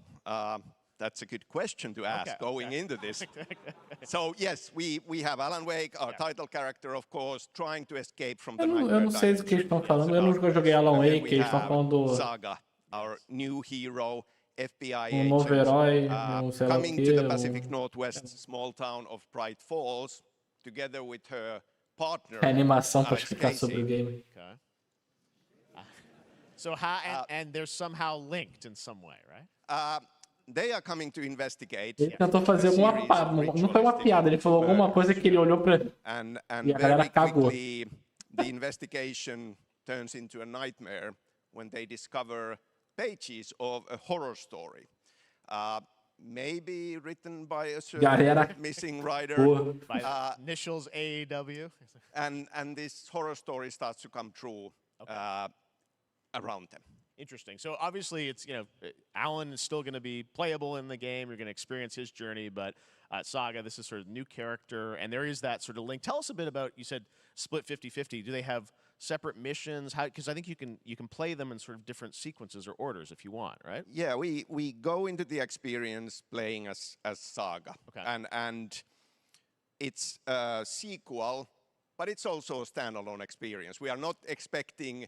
that's a good question to ask going into this. So, yes, we have Alan Wake, our title character, of course, trying to escape from the nightmare. Eu não sei do que eles estão falando. Eu nunca joguei Alan Wake, eles estão falando Saga, our new hero. FBI novo herói, coming to the Pacific Northwest small town of Bright Falls, together with her partner. Animação para explicar sobre o game. Okay. So how and they're somehow linked in some way, right? They are coming to investigate. Ele tentou fazer alguma não foi uma piada, ele falou alguma coisa que ele olhou para e a galera cagou. The investigation turns into a nightmare when they discover pages of a horror story, maybe written by a certain missing writer, by initials AEW, and this horror story starts to come true around them. Interesting. So obviously, it's Alan is still going to be playable in the game. You're going to experience his journey, but Saga, this is sort of new character, and there is that sort of link. Tell us a bit about. You said split 50-50. Do they have separate missions? How? Because I think you can play them in sort of different sequences or orders if you want, right? Yeah, we go into the experience playing as Saga, and it's a sequel, but it's also a standalone experience. We are not expecting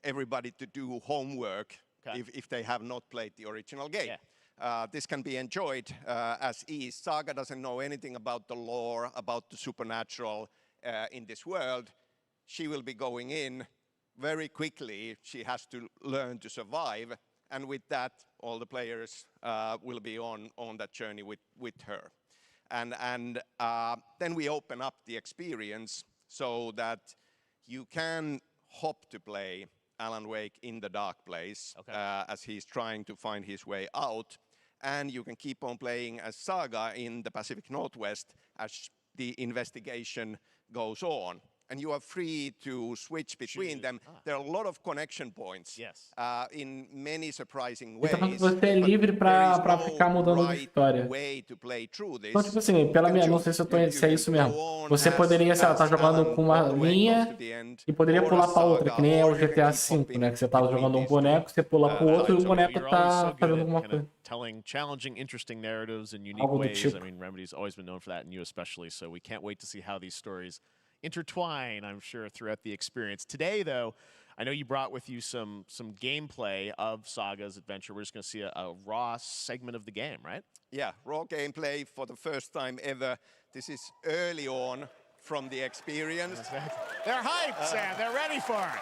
everybody to do homework if they have not played the original game. Yeah. This can be enjoyed as is. Saga doesn't know anything about the lore, about the supernatural in this world. She will be going in very quickly. She has to learn to survive. And with that, all the players will be on that journey with her. And then we open up the experience so that you can hop to play Alan Wake in the dark place as he's trying to find his way out. And you can keep on playing as Saga in the Pacific Northwest as the investigation goes on. And you are free to switch between them. There are a lot of connection points in many surprising ways. Então você é livre para ficar mudando de história. Então, tipo assim, não sei se é isso mesmo. Você poderia, sei lá, estar jogando com uma linha e poderia pular para outra, que nem é o GTA V, né? Que você estava jogando um boneco, você pula para o outro e o boneco está fazendo alguma coisa. Telling challenging, interesting narratives in unique ways. I mean, Remedy's always been known for that, and you especially. So we can't wait to see how these stories intertwine, I'm sure, throughout the experience. Today, though, I know you brought with you some gameplay of Saga's adventure. We're just going to see a raw segment of the game, right? Yeah, raw gameplay for the first time ever. This is early on from the experience. They're hyped, Sam. They're ready for it.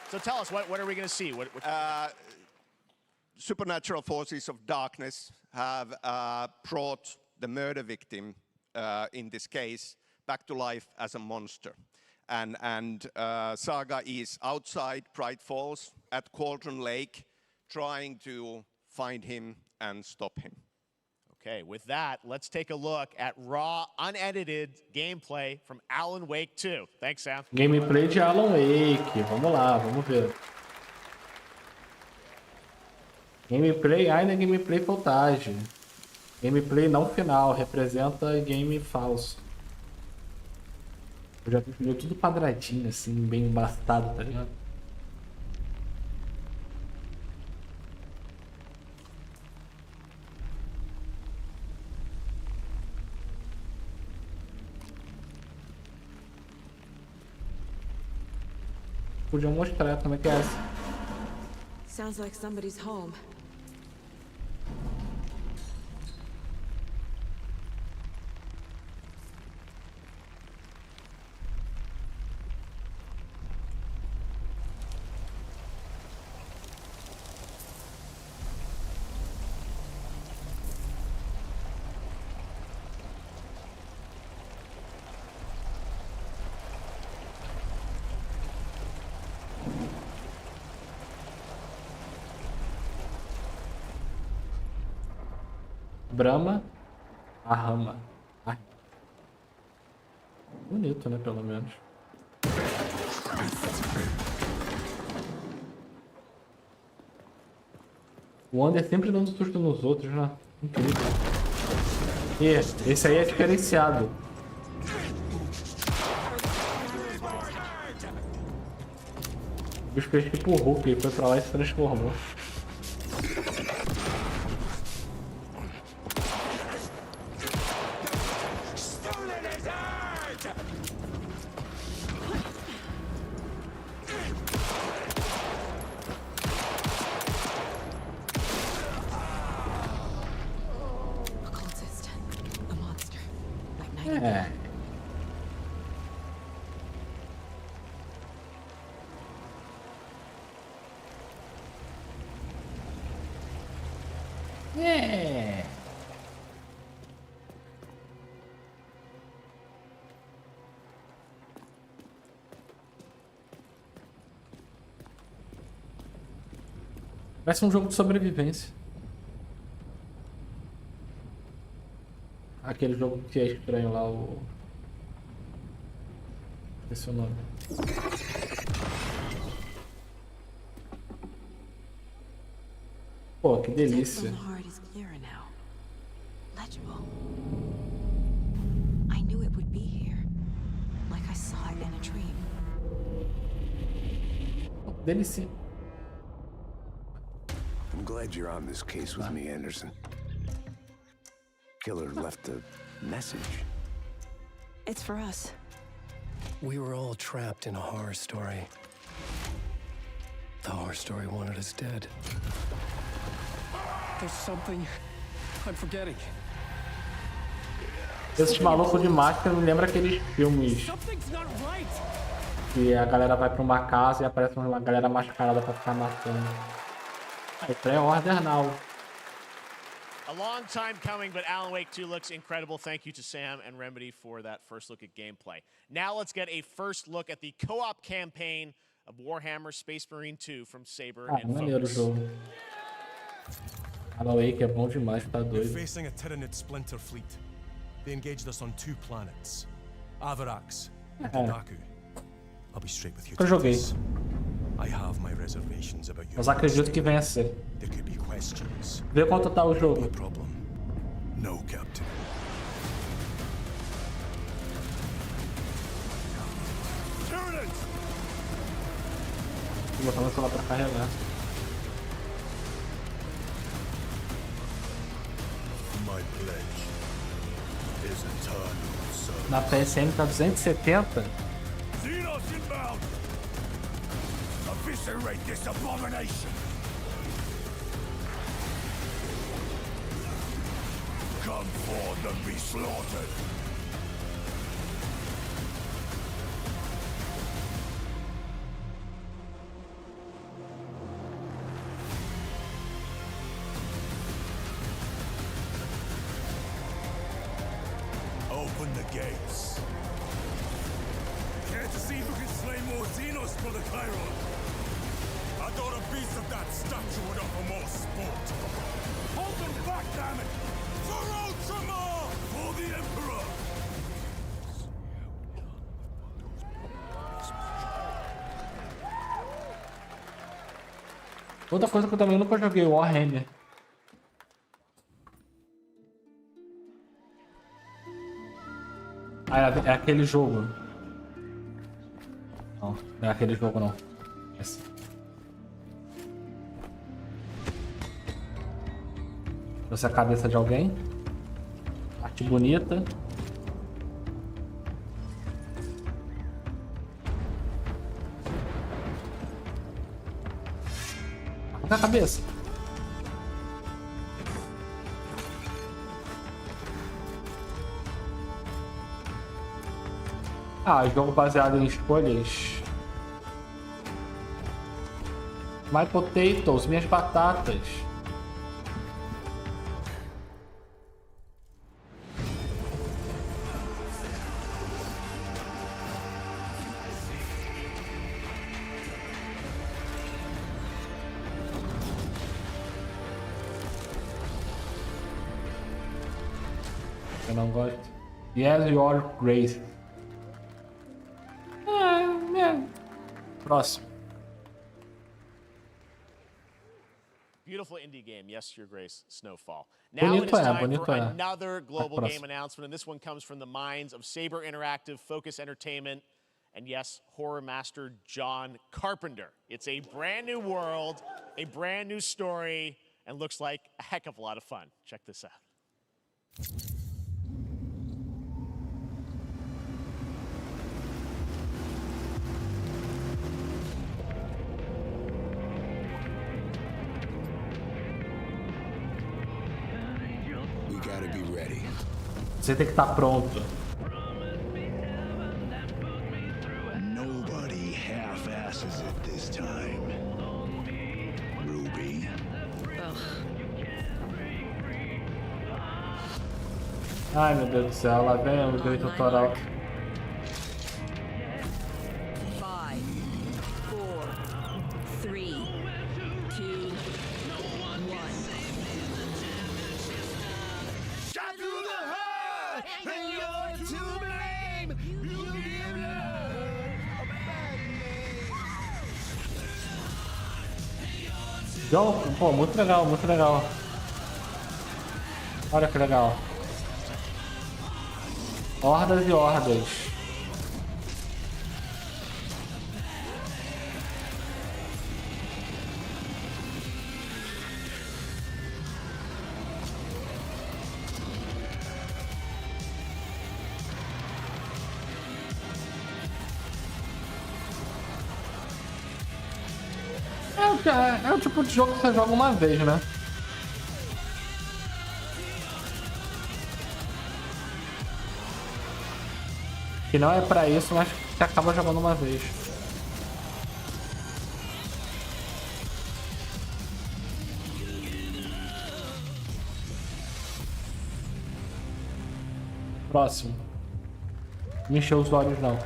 So tell us, what are we going to see? Supernatural forces of darkness have brought the murder victim, in this case, back to life as a monster. And Saga is outside Bright Falls at Cauldron Lake trying to find him and stop him. Okay, with that, let's take a look at raw, unedited gameplay from Alan Wake 2. Thanks, Sam. Gameplay de Alan Wake. Vamos lá, vamos ver. Gameplay, ainda gameplay voltagem. Gameplay não final, representa game falso. Eu já vi tudo quadradinho, assim, bem embastado, tá ligado? podiam mostrar como é que é essa. Sounds like somebody's home. Brahma, a rama. Ai. Bonito, né? Pelo menos. O Wander sempre dando susto nos outros, né? Incrível. E esse aí é diferenciado. O bicho fez tipo o Hulk, ele foi pra lá e se transformou. Parece um jogo de sobrevivência. Aquele jogo que é estranho lá, o... Esse é o nome. Pô, que delícia. Delícia. I'm glad you're on this case with me, Anderson. Killer left a message. It's for us. We were all trapped in a horror story. The horror story wanted us dead. There's something I'm forgetting. Esses malucos de máscara me lembram aqueles filmes que a galera vai pra uma casa e aparece uma galera mascarada pra ficar matando. Aí, pré-order now. A long time coming, but Alan Wake 2 looks incredible. Thank you to Sam and Remedy for that first look at gameplay. Now let's get a first look at the co-op campaign of Warhammer Space Marine 2 from Saber and maneiro o jogo. Alan Wake é bom demais, tá doido. We're facing a Tyranid splinter fleet. They engaged us on 2 planets, Avarax and Kodaku. I'll be straight with you. Eu joguei. I have my reservations about you. Mas acredito que venha a ser. There could be questions. Vê quanto tá o jogo. No problem. No, Captain. Vou botar meu celular pra carregar. My pledge is eternal, sir. Na PSN tá 270. Xenos inbound. Eviscerate this abomination. Come forth and be slaughtered. Open the gates. Care to see who can slay more Xenos for the Chiron? I thought a piece of that statue would offer more sport. Hold them back, damn it! For Ultramar! For the Emperor! Outra coisa que eu também nunca joguei, Warhammer. Ah, é aquele jogo. Não, não é aquele jogo não. Esse. Trouxe a cabeça de alguém. Arte bonita. a cabeça. Ah, jogo baseado em escolhas. My potatoes, minhas batatas. Eu não gosto. Yes, your grace. Próximo. Beautiful indie game, yes, Your Grace, Snowfall. Now it is time for another global game announcement, and this one comes from the minds of Saber Interactive, Focus Entertainment, and yes, horror master John Carpenter. It's a brand new world, a brand new story, and looks like a heck of a lot of fun. Check this out. Você tem que estar pronto. Nobody half-asses it this time. Ruby. Ai, meu Deus do céu, lá vem o direito autoral. 5, 4, 3, 2, 1. Jogo, pô, muito legal, muito legal. Olha que legal. Hordas e hordas. É o tipo de jogo que você joga uma vez, né? Que não é pra isso, mas você acaba jogando uma vez. Próximo. Me encheu os olhos, não.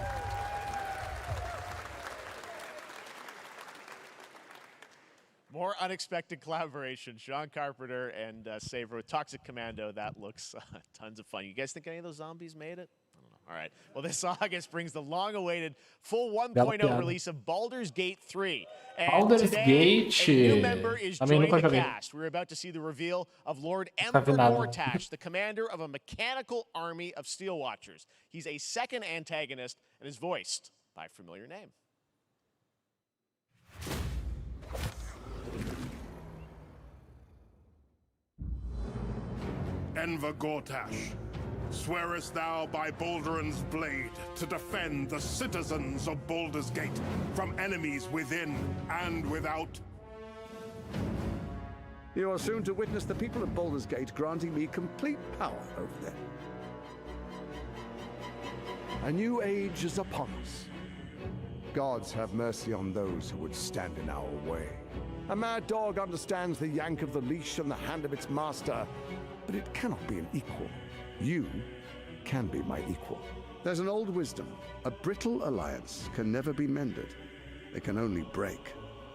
More unexpected collaboration. John Carpenter and Saber with Toxic Commando. That looks tons of fun. You guys think any of those zombies made it? I don't know. All right. Well, this August brings the long-awaited full 1.0 release of Baldur's Gate 3. And Baldur's today, Gate. a new member is joining the cast. We're about to see the reveal of Lord Emperor Mortash, the commander of a mechanical army of Steel Watchers. He's a second antagonist and is voiced by a familiar name. Enver Gortash, swearest thou by Balduran's blade to defend the citizens of Baldur's Gate from enemies within and without? You are soon to witness the people of Baldur's Gate granting me complete power over them. A new age is upon us. Gods have mercy on those who would stand in our way. A mad dog understands the yank of the leash and the hand of its master, but it cannot be an equal. You can be my equal. There's an old wisdom. A brittle alliance can never be mended. It can only break.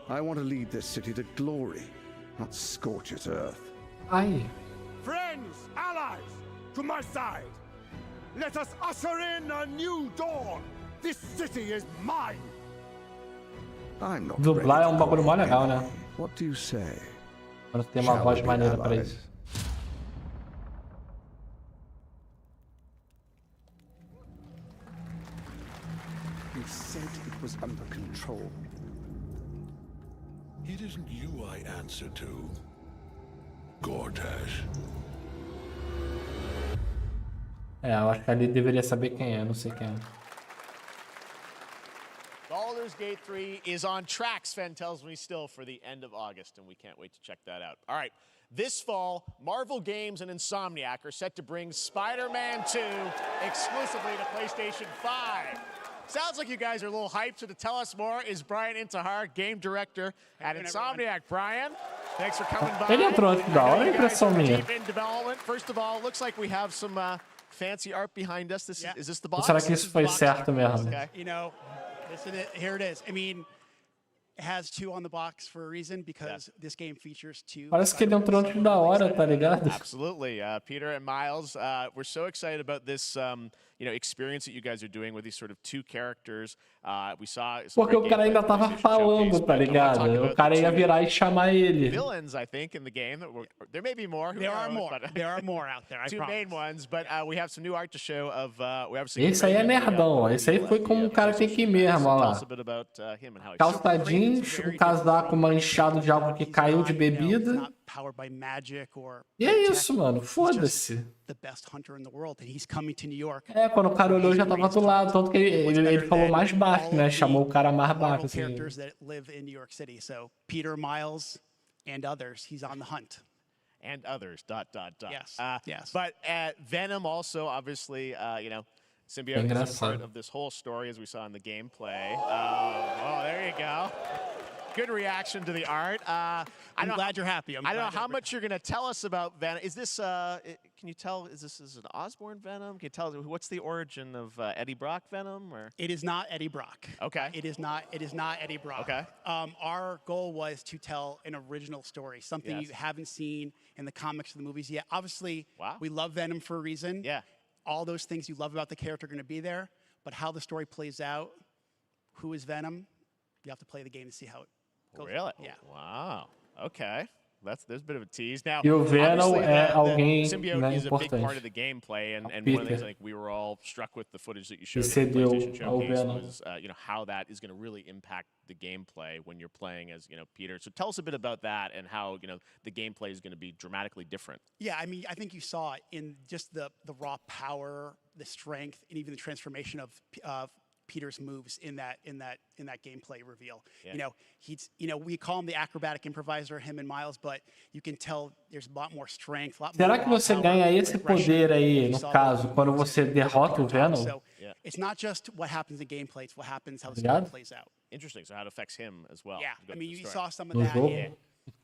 I want to lead this city to glory, not scorch its earth. Aye. Friends, allies, to my side. Let us usher in a new dawn. This city is mine. I'm not Dublar é um bagulho mó legal, né? What do you say? Quando tem uma voz maneira pra isso. You said it was under control. It isn't you I answer to, Gortash. É, eu acho que ali deveria saber quem é, não sei quem é. Baldur's Gate 3 is on track, Sven tells me still, for the end of August, and we can't wait to check that out. All right, this fall, Marvel Games and Insomniac are set to bring Spider-Man 2 exclusively to PlayStation 5. Sounds like you guys are a little hyped, so to tell us more is Brian Intihar, game director at Insomniac. Brian, thanks for coming by. Ele entrou antes da hora, impressão minha. Deep in development. First of all, looks like we have some fancy art behind us. Is this the box? Será que isso foi certo mesmo? Okay. You know, here it is. I mean, it has 2 on the box for a reason, because this game features 2. Parece que ele entrou antes da hora, tá ligado? Absolutely. Peter and Miles, we're so excited about this experience that you guys are doing with these sort of 2 characters. We saw Porque o cara ainda tava falando, tá ligado? O cara ia virar e chamar ele. Villains, I think, in the game. There may be more. There are more. There are more out there. I Two promise. main ones, but we have some new art to show of. Esse aí é nerdão, ó. Esse aí foi como o cara tem que ir mesmo, ó lá. Calça jeans, um casaco manchado de algo que caiu de bebida. E é isso, mano. Foda-se. É, quando o cara olhou já tava do lado, tanto que ele falou mais baixo, né? Chamou o cara mais baixo, assim. Peter, Miles, and others, he's on the hunt. And others, ... Yes, yes. But Venom also, obviously, symbiote is a part of this whole story, as we saw in the gameplay. Oh, there you go. Good reaction to the art. I'm glad you're happy. I don't know how much you're going to tell us about Venom. Is this, can you tell, is this an Osborn Venom? Can you tell, what's the origin of Eddie Brock Venom? Or? It is not Eddie Brock. Okay. It is not Eddie Brock. Okay. Our goal was to tell an original story, something you haven't seen in the comics or the movies yet. Obviously, we love Venom for a reason. Yeah. All those things you love about the character are going to be there, but how the story plays out, who is Venom, you have to play the game to see how it goes. Really? Yeah. Wow. Okay. There's a bit of a tease. Now, E o Venom é alguém, symbiote né, is a big part importante. of the gameplay, and one of the things I think we were all struck with the footage that you showed Esse at the deu PlayStation ao Showcase Venom. was, how that is going to really impact the gameplay when you're playing as, Peter. So tell us a bit about that and how, the gameplay is going to be dramatically different. Yeah, I mean, I think you saw it in just the raw power, the strength, and even the transformation of Peter's moves in that gameplay reveal. Yeah. We call him the acrobatic improviser, him and Miles, but you can tell there's a lot more strength, a lot Será more que raw você power, ganha esse aggression. poder aí, You no saw caso, that quando você derrota o Venom? So it's not just what happens in gameplay, it's what happens, how the Obrigado. story plays out. Interesting. So how it affects him as well. Yeah, Go I mean, through the you story. saw some of No that. jogo? And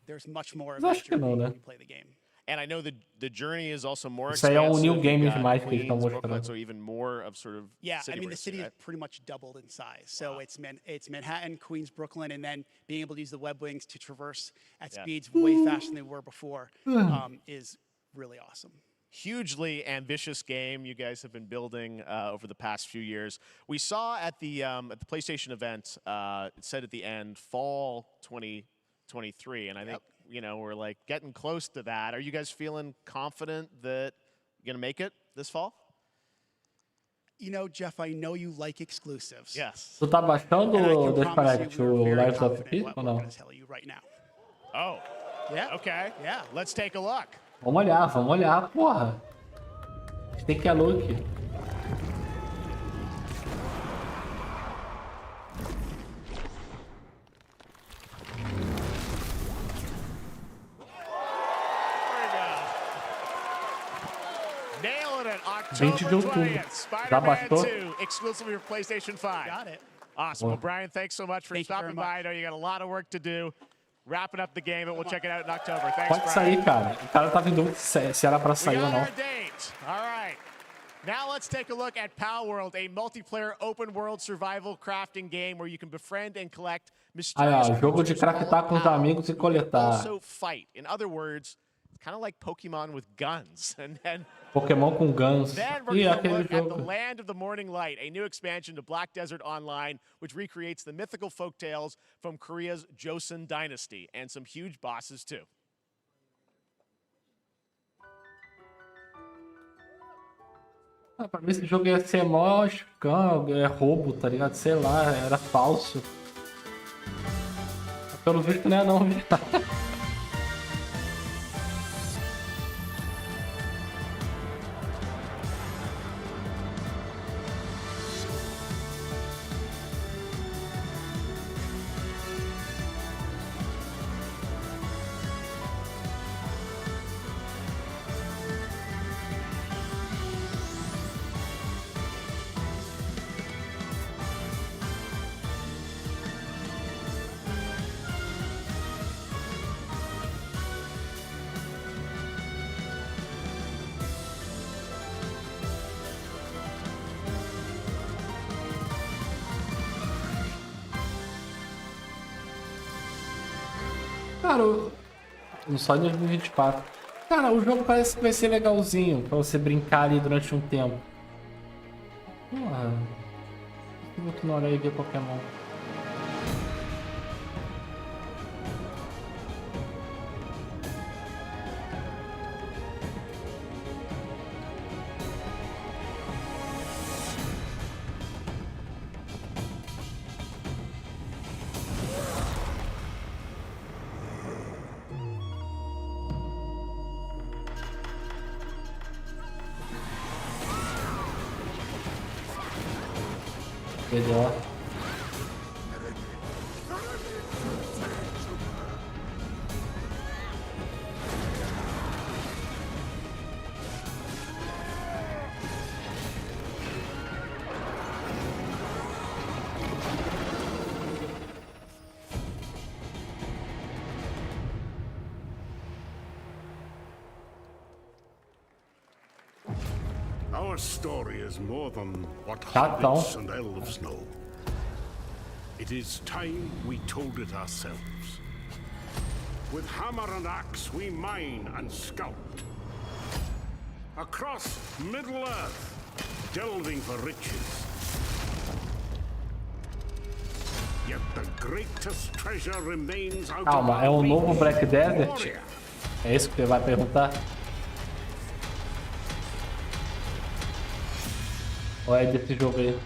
there's much more of Mas that acho que não, journey né? when you play the game. And I know the journey is also more Isso aí é expansive. New Game You've got demais que eles estão Queens, Brooklyn, mostrando. so even more of sort of Yeah, city I mean, the racing, city right? is pretty much doubled in size. So it's Manhattan, Queens, Brooklyn, and then being able to use the web wings to traverse at speeds way faster than they were before is really awesome. Hugely ambitious game you guys have been building over the past few years. We saw at the PlayStation event, it said at the end, fall 2023, and I think we're like getting close to that. Are you guys feeling confident that you're gonna make it this fall? Jeff, I know you like exclusives. Yes. Tu tá baixando o Desconnect, o Lives of P ou não? Tell you right now. Oh. Yeah. Okay. Yeah. Let's take a look. Vamos olhar, porra. Tem que a look. Nailing it. 20 de October outubro. 20th. Já Spider-Man baixou? 2, exclusively for PlayStation 5. Got it. Awesome. Well, Boa. Brian, thanks so much for Thank you stopping very much. by. I know you got a lot of work to do. Wrapping up the game, and we'll check it out in October. Thanks, Pode Brian. sair, cara. O cara tava em dúvida se era pra We sair ou got não. our date. All right. Now let's take a look at Pal World, a multiplayer open world survival crafting game where you can befriend and collect Aí, mysterious ó, jogo de creatures all craftar com os Pal, amigos e who coletar. also fight. In other words, it's kind of like Pokemon with guns. And then Pokémon com ganso. Then we're Ih, going to aquele look at the jogo. Land of the Morning Light, a new expansion to Black Desert Online, which recreates the mythical folktales from Korea's Joseon dynasty, and some huge bosses too. Ah, pra mim esse jogo ia ser mó scam, roubo, tá ligado? Sei lá, era falso. Pelo visto não é não, viu? Cara, só em 2024. Cara, o jogo parece que vai ser legalzinho pra você brincar ali durante um tempo. Porra. Eu vou ignorar aí ver Pokémon. Melhor. Our story is more than what hobbits and elves know. It is time we told it ourselves. With hammer and axe we mine and sculpt. Across Middle-earth, delving for riches. Yet the greatest treasure remains out Calma, é o novo Black Desert? É isso que você vai perguntar? Ou é desse jogo aí?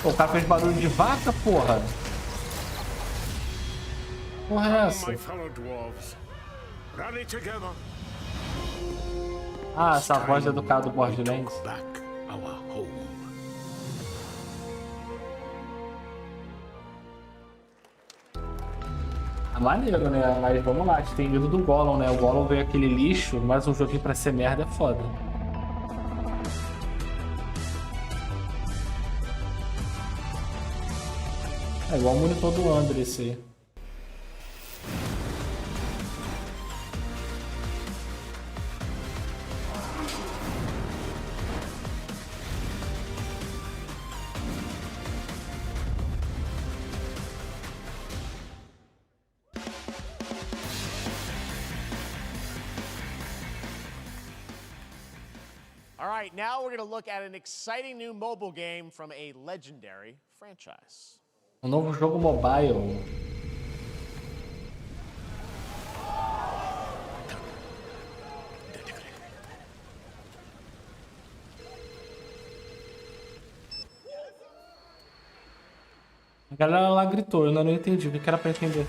Pô, o cara fez barulho de vaca, porra. Porra é essa? Ah, essa voz é do cara do Borderlands. Maneiro, né? Mas vamos lá, a gente tem medo do Gollum, né? O Gollum veio aquele lixo, mas um joguinho pra ser merda é foda. É igual o monitor do André esse aí. All right, now we're going to look at an exciting new mobile game from a legendary franchise. Um novo jogo mobile. A galera lá gritou, eu não entendi o que era pra entender.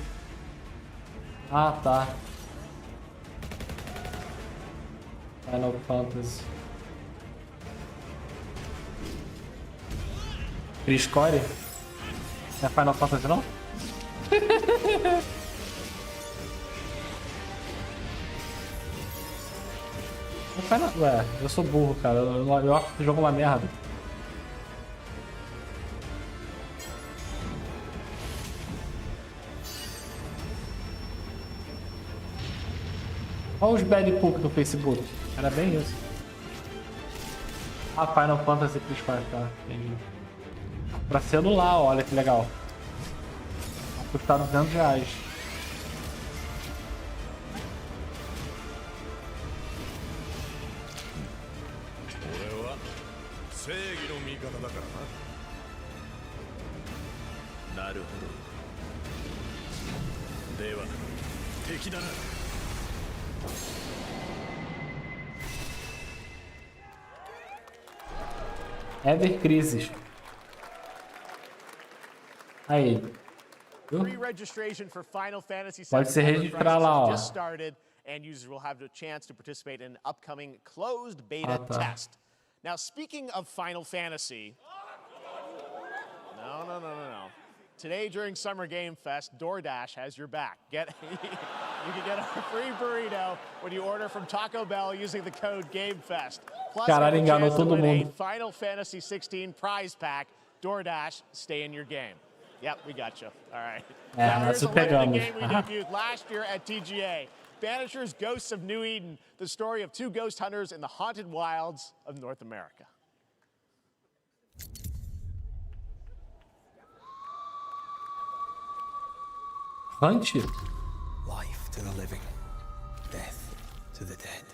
Ah, tá. Final Fantasy. Chris Core? Não é Final Fantasy não? Ué, eu sou burro, cara. Eu acho que o jogo é uma merda. Olha os bad poop do Facebook. Era bem isso. Ah, Final Fantasy Chris Core, tá. Entendi. Pra celular, olha que legal. Vai custar R$200. Ever Crisis. Aí. Pode se registrar lá, ó. And users will have the chance to participate in an upcoming closed beta test. Now, speaking of Final Fantasy, no. Today during Summer Game Fest, DoorDash has your back. You can get a free burrito when you order from Taco Bell using the code GameFest. Plus, Caralho, enganou todo mundo. A Final Fantasy 16 prize pack. DoorDash, stay in your game. Yep, we got you. All right. Now, here's a limited game we debuted last year at TGA. Banishers Ghosts of New Eden, the story of two ghost hunters in the haunted wilds of North America. Hunt? Life to the living, death to the dead.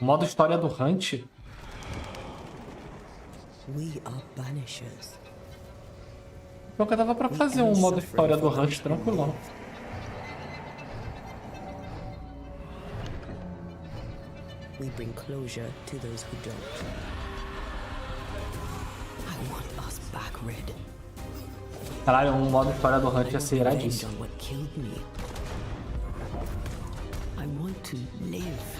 O modo história do Hunt? We are banishers. Então que dava pra fazer um modo história do Hunt tranquilão. We bring closure to those who don't. I want us back, Red. Caralho, um modo história do Hunt ia ser iradíssimo. What killed me. I want to live.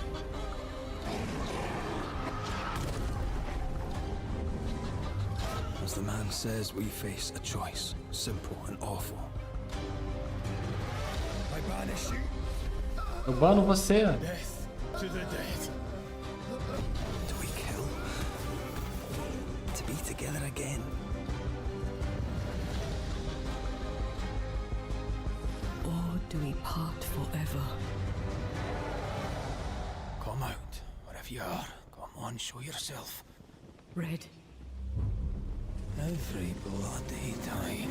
As the man says, we face a choice, simple and awful. I banish you. Eu bano você. Death to the dead. Do we kill? To be together again. Or do we part forever? Come out, wherever you are. Come on, show yourself. Red. Every bloody time.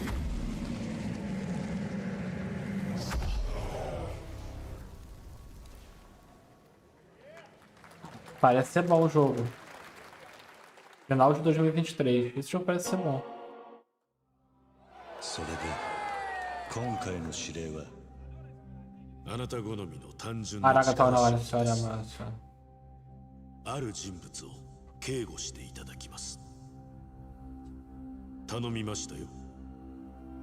Parece ser bom o jogo. Final de 2023. Esse jogo parece ser bom. Caraca, tá na hora de olhar mais. ある人物を警護していただきます。頼みましたよ。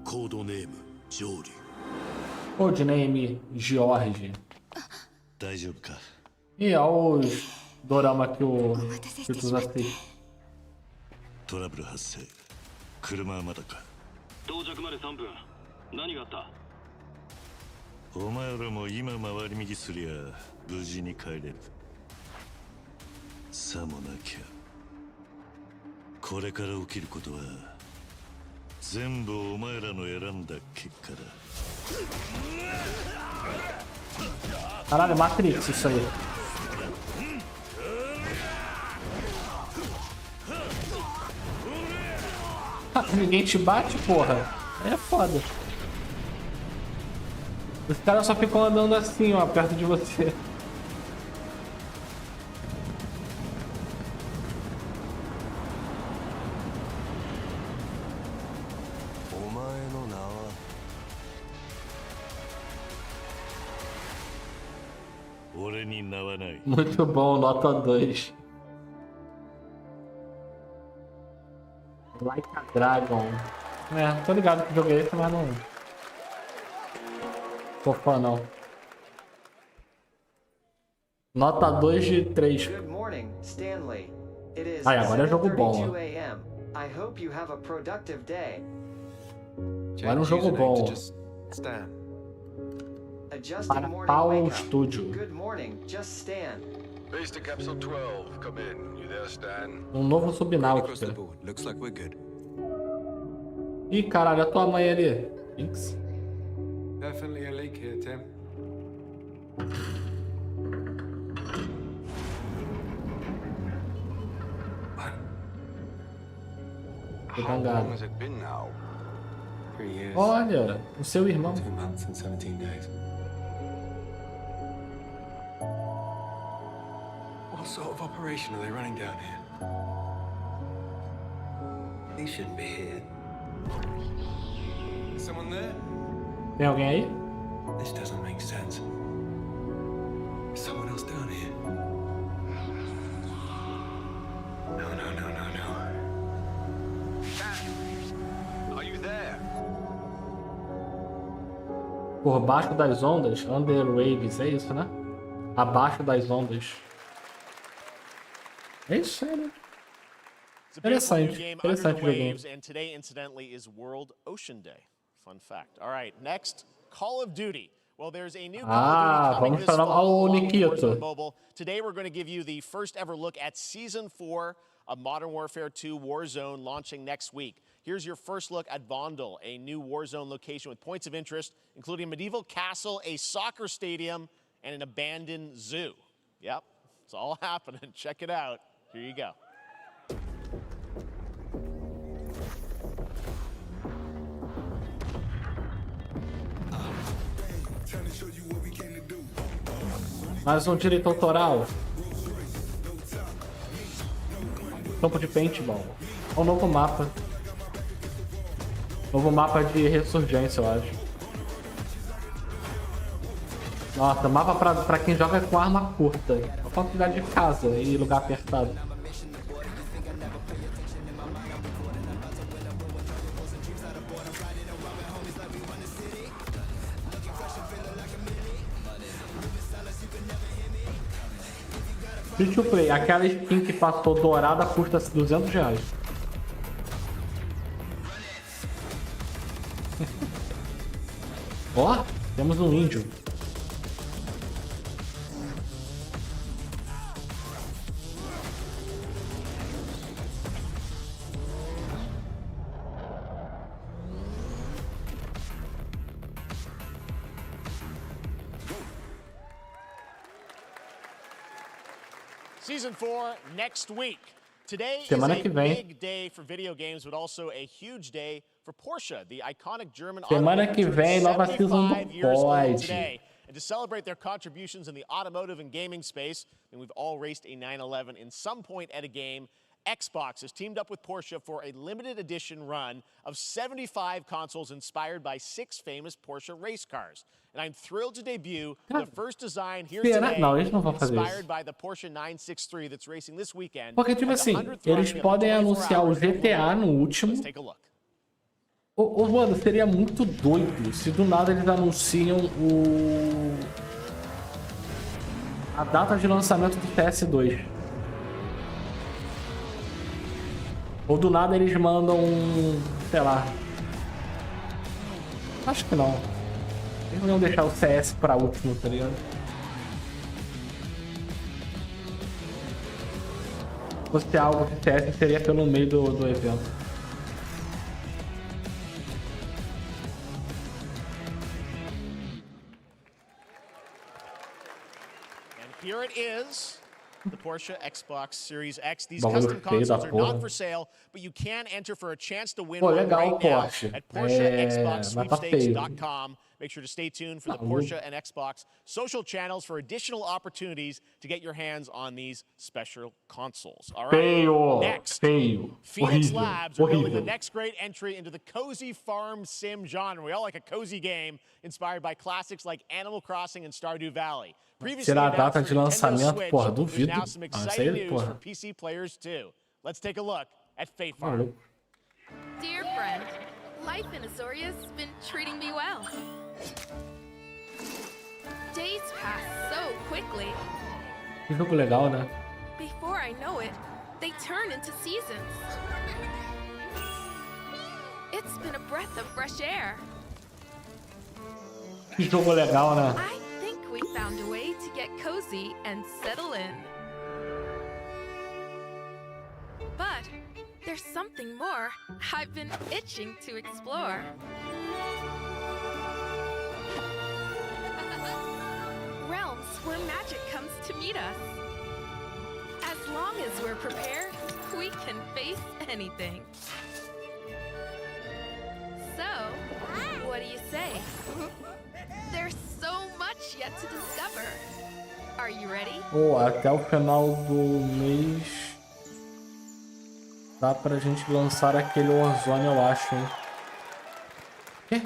コードネーム上流。Codename George. 大丈夫か。 E olha os dorama que o tu assiste. トラブル発生。車はまだか。到着まで3分。何があった？お前らも今回り右すりゃ無事に帰れる。さもなきゃこれから起きることは全部お前らの選んだ結果だ。 Caralho, Matrix isso aí. Ninguém te bate, porra. É foda. Os caras só ficam andando assim, ó, perto de você. Muito bom, nota 2. Like a Dragon. É, tô ligado que joguei esse, mas não tô fã não. Nota 2 de 3. Good morning, Stanley. It is Ai, agora é jogo bom. 7:32 a.m. I hope you have a productive day. Agora é um jogo bom. Adjusting Para morning Pau wake up. Studio. Good morning, just Stan. Base to capsule 12. Come in. You there, Stan? Um novo Subnáutica. Looks like we're good. Ih, caralho, a tua mãe ali. Jinx. Definitely a leak here, Tim. How long has it been now? 3 years. Olha, o seu irmão. 2 months and 17 days. What sort of operation are they running down here? He shouldn't be here. Is someone there? Tem alguém aí? This doesn't make sense. Is someone else down here? No. Are you there? Por baixo das ondas, under waves, é isso, né? Abaixo das ondas. É isso aí, né? Interessante, interessante o joguinho. And today, incidentally, is World Ocean Day. Fun fact. All right, next, Call of Duty. Well, there's a new Call of Duty coming this fall along with Warzone Mobile. Today, we're going to give you the first ever look at Season 4 of Modern Warfare 2 Warzone launching next week. Here's your first look at Vondel, a new Warzone location with points of interest, including a medieval castle, a soccer stadium, and an abandoned zoo. Yep, it's all happening. Check it out. Here you go. Mais um direito autoral. Campo de paintball. É um novo mapa. Novo mapa de ressurgência, eu acho. Nossa, mapa pra quem joga com arma curta. A quantidade de casa e lugar apertado. Free to play, aquela skin que passou dourada custa R$200. Ó, temos um índio. Season 4 next week. Today is Semana a que vem. big day for video games, but also a huge day for Porsche, the iconic German Semana que vem, nova season do 75 years old Pod. today. And to celebrate their contributions in the automotive and gaming space, and we've all raced a 911 in some point at a game, Xbox has teamed up with Porsche for a limited edition run of 75 consoles inspired by 6 famous Porsche race cars. And I'm thrilled to debut the first design here today, Não, eles não vão fazer inspired isso. by the Porsche 963 that's racing this weekend. Porque, tipo at the assim, 100th eles running of the podem 24 anunciar o hours GTA no último. Let's take a look. Mano, seria muito doido se do nada eles anunciam a data de lançamento do PS2. Ou do nada eles mandam sei lá. Acho que não. Eles não iam deixar o CS pra último, tá ligado? Se fosse algo de CS, seria pelo meio do evento. Here it is, the Porsche Xbox Series X. These Bagulho custom feio da consoles are porra. not for sale, but you can enter for a chance to win Pô, one legal right o now Porsche. at Mas tá feio. PorscheXboxSweepstakes.com. Make sure to stay tuned for the Maluco. Porsche and Xbox social channels for additional opportunities to get your hands on these special consoles. All right. Feio, Next, feio, Phoenix horrível, Labs are building the horrível. next great entry into the cozy farm sim genre. We all like a cozy game inspired by classics like Animal Crossing and Stardew Valley. Previously Tirar a announced data for de Nintendo lançamento, Switch, porra, there's duvido. now some Ah, isso exciting aí, news porra. for PC players too. Let's take a look at Fate Farm. Maluco. Dear friend, life in Azoria's been treating me well. Days pass so quickly. Que jogo legal, né? Before I know it, they turn into seasons. It's been a breath of fresh air. Que jogo legal, né? I think we found a way to get cozy and settle in. But there's something more I've been itching to explore. Realms where magic comes to meet us. As long as we're prepared, we can face anything. So, what do you say? There's so much yet to discover. Are you ready? Pô, até o final do mês dá pra gente lançar aquele Warzone, eu acho, hein?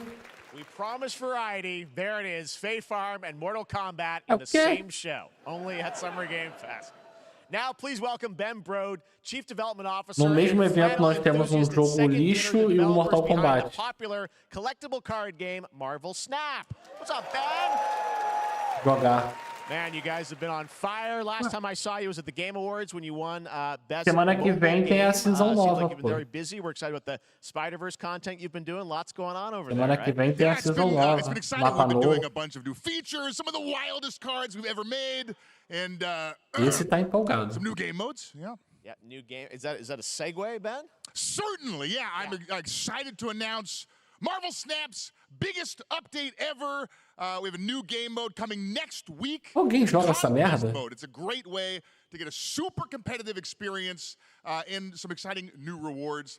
We promised variety. There it is. Fate Farm and Mortal Kombat in the Okay. same show, only at Summer Game Fest. Now, please welcome Ben Brode, Chief Development Officer. No mesmo and evento nós final temos um enthusiast and jogo second dinner lixo to e um Mortal developers behind Kombat. the popular collectible card game Marvel Snap. What's up, Ben? Jogar. Man, you guys have been on fire. Last time I saw you was at the Game Awards when you won Best Semana que Mobile vem tem a Game. season Seems nova, like you've been pô. very busy. We're excited about the Spider-Verse content you've been doing. Lots going on over Semana there, que right? vem tem a season nova. It's been exciting. Mapa We've been doing a novo. bunch of new features, some of the wildest cards we've ever made, and Esse tá empolgado. some new game modes. Yeah. Yeah, new game. Is that a segue, Ben? Certainly, yeah. I'm excited to announce Marvel Snap's biggest update ever. We have a new game mode coming next week. Alguém joga essa Conquest merda? Mode. It's a great way to get a super competitive experience and some exciting new rewards.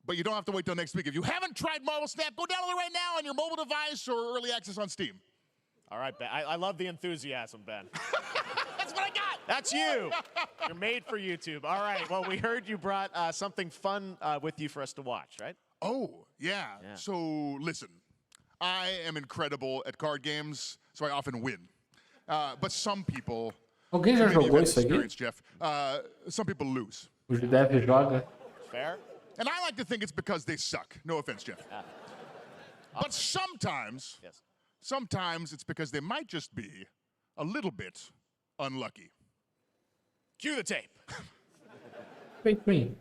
But you don't have to wait till next week. If you haven't tried Marvel Snap, go download it right now on your mobile device or early access on Steam. All right, Ben. I love the enthusiasm, Ben. That's what I got. That's you. You're made for YouTube. All right. Well, we heard you brought something fun with you for us to watch, right? Oh, yeah. So, listen. I am incredible at card games, so I often win. But some people... Alguém já jogou isso aqui? Jeff, some people lose. O Dev joga. Fair. And I like to think it's because they suck. No offense, Jeff. But sometimes, sometimes it's because they might just be a little bit unlucky. Cue the tape. Wait.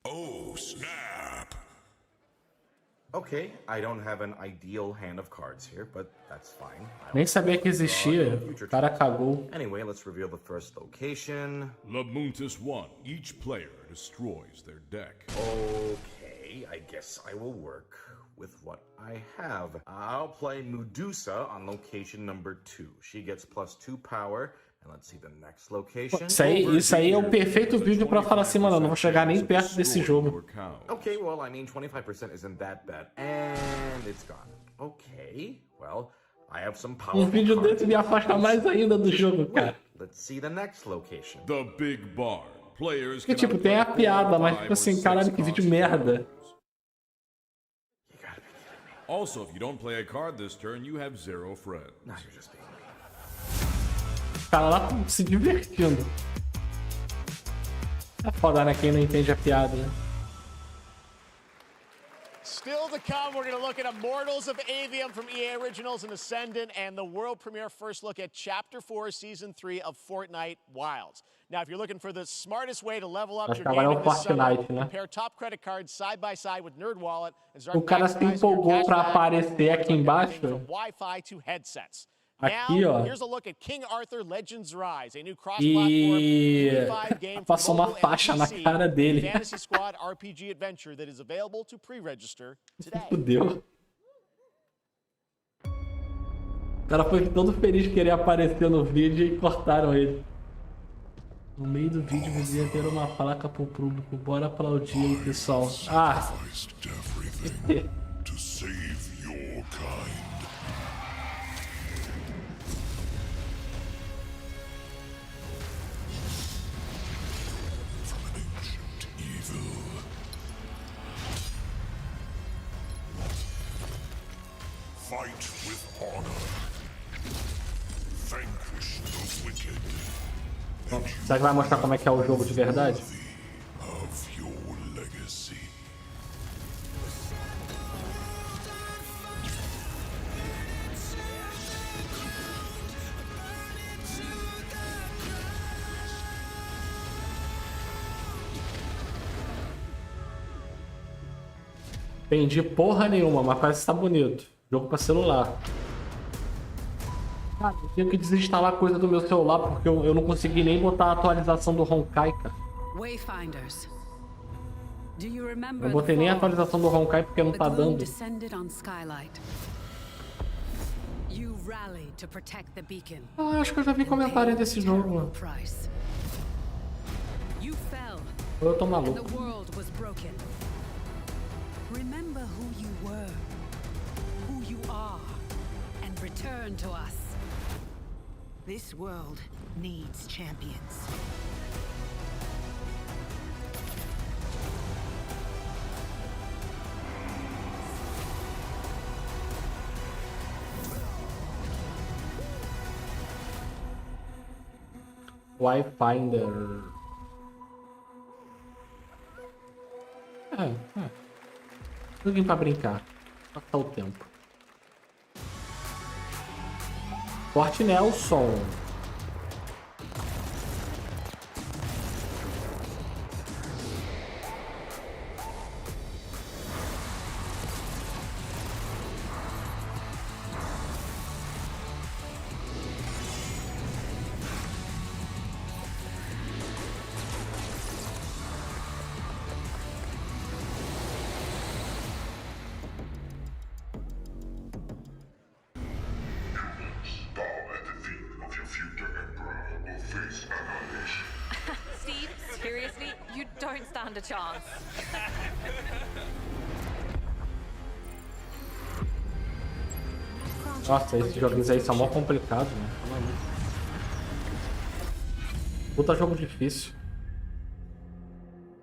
Oh, snap. Okay, I don't have an ideal hand of cards here, but that's fine. Nem sabia que existia. O cara cagou. Anyway, let's reveal the first location. Lamuntis 1. Each player destroys their deck. Okay, I guess I will work with what I have. I'll play Medusa on location number 2. She gets +2 power. And let's see the next location. Isso aí é o perfeito vídeo pra falar assim, mano, eu não vou chegar nem perto desse jogo. Okay, well, I mean, 25% isn't that bad. And it's gone. Okay, well, I have some power. Vídeo desse me afasta mais ainda do jogo, cara. Let's see the next location. The Big Barn. Players que tipo, tem a piada, mas tipo assim, caralho, que vídeo merda. Also, if you don't play a card this turn, you have 0 friends. Now you're just being Cara lá se divertindo. É foda, né? Quem não entende a piada, né? Still to come, we're going to look at Immortals of Avium from EA Originals and Ascendant and the world premiere first look at Chapter 4, Season 3 of Fortnite Wilds. Now, if you're looking for the smartest way to level up your gaming this summer, compare top credit cards side by side with NerdWallet and start o cara se empolgou pra aparecer aqui embaixo. From Wi-Fi to headsets. Aqui, ó. E passou uma faixa na cara dele. Fudeu. O cara foi todo feliz de querer aparecer no vídeo e cortaram ele. No meio do vídeo devia ter uma placa pro público. Bora aplaudir aí, pessoal. Ah! Fight with honor. Vanquish the wicked. Será que vai mostrar como é que é o jogo de verdade? Of your legacy. Entendi porra nenhuma, mas parece que tá bonito. Jogo pra celular. Cara, eu tenho que desinstalar coisa do meu celular porque eu não consegui nem botar a atualização do Honkai, cara. Eu botei nem a atualização do Honkai porque não tá dando. Ah, acho que eu já vi comentário desse jogo, mano. Eu tô maluco. Remember who you were, who you are, and return to us. This world needs champions. Wi-Finder. Joguinho pra brincar. Passar o tempo. Forte Nelson. Steve, seriously, you don't stand a chance. Nossa, esses joguinhos aí são mó complicados, né? Puta jogo difícil.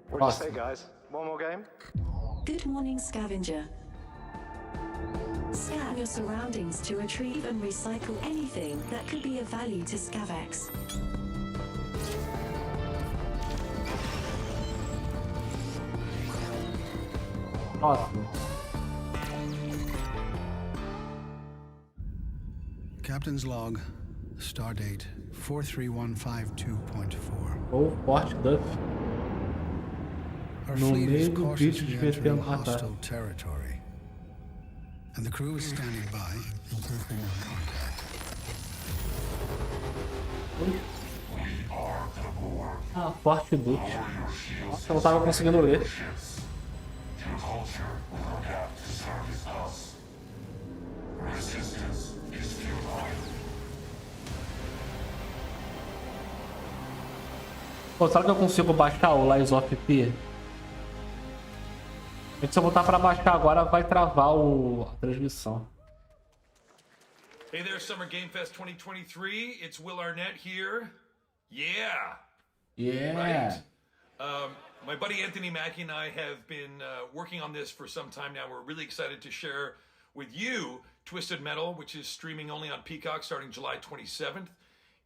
What do you say, guys? One more game? Good morning, scavenger. Scan your surroundings to retrieve and recycle anything that could be of value to Scavex. Awesome. Captain's log, stardate 43152.4. Ou forte Duff. Our No fleet is meio do bicho cautiously entering desviando. Ah, tá. hostile territory, and the crew is standing by in case they want contact. Ah, forte Duff. Nossa, eu não tava conseguindo ler. Pô, será que eu consigo baixar o Lies of P? Se eu botar pra baixar agora, vai travar a transmissão. Hey there, Summer Game Fest 2023. It's Will Arnett here. Yeah. Yeah. Right. My buddy Anthony Mackie and I have been working on this for some time now. We're really excited to share with you Twisted Metal, which is streaming only on Peacock starting July 27th.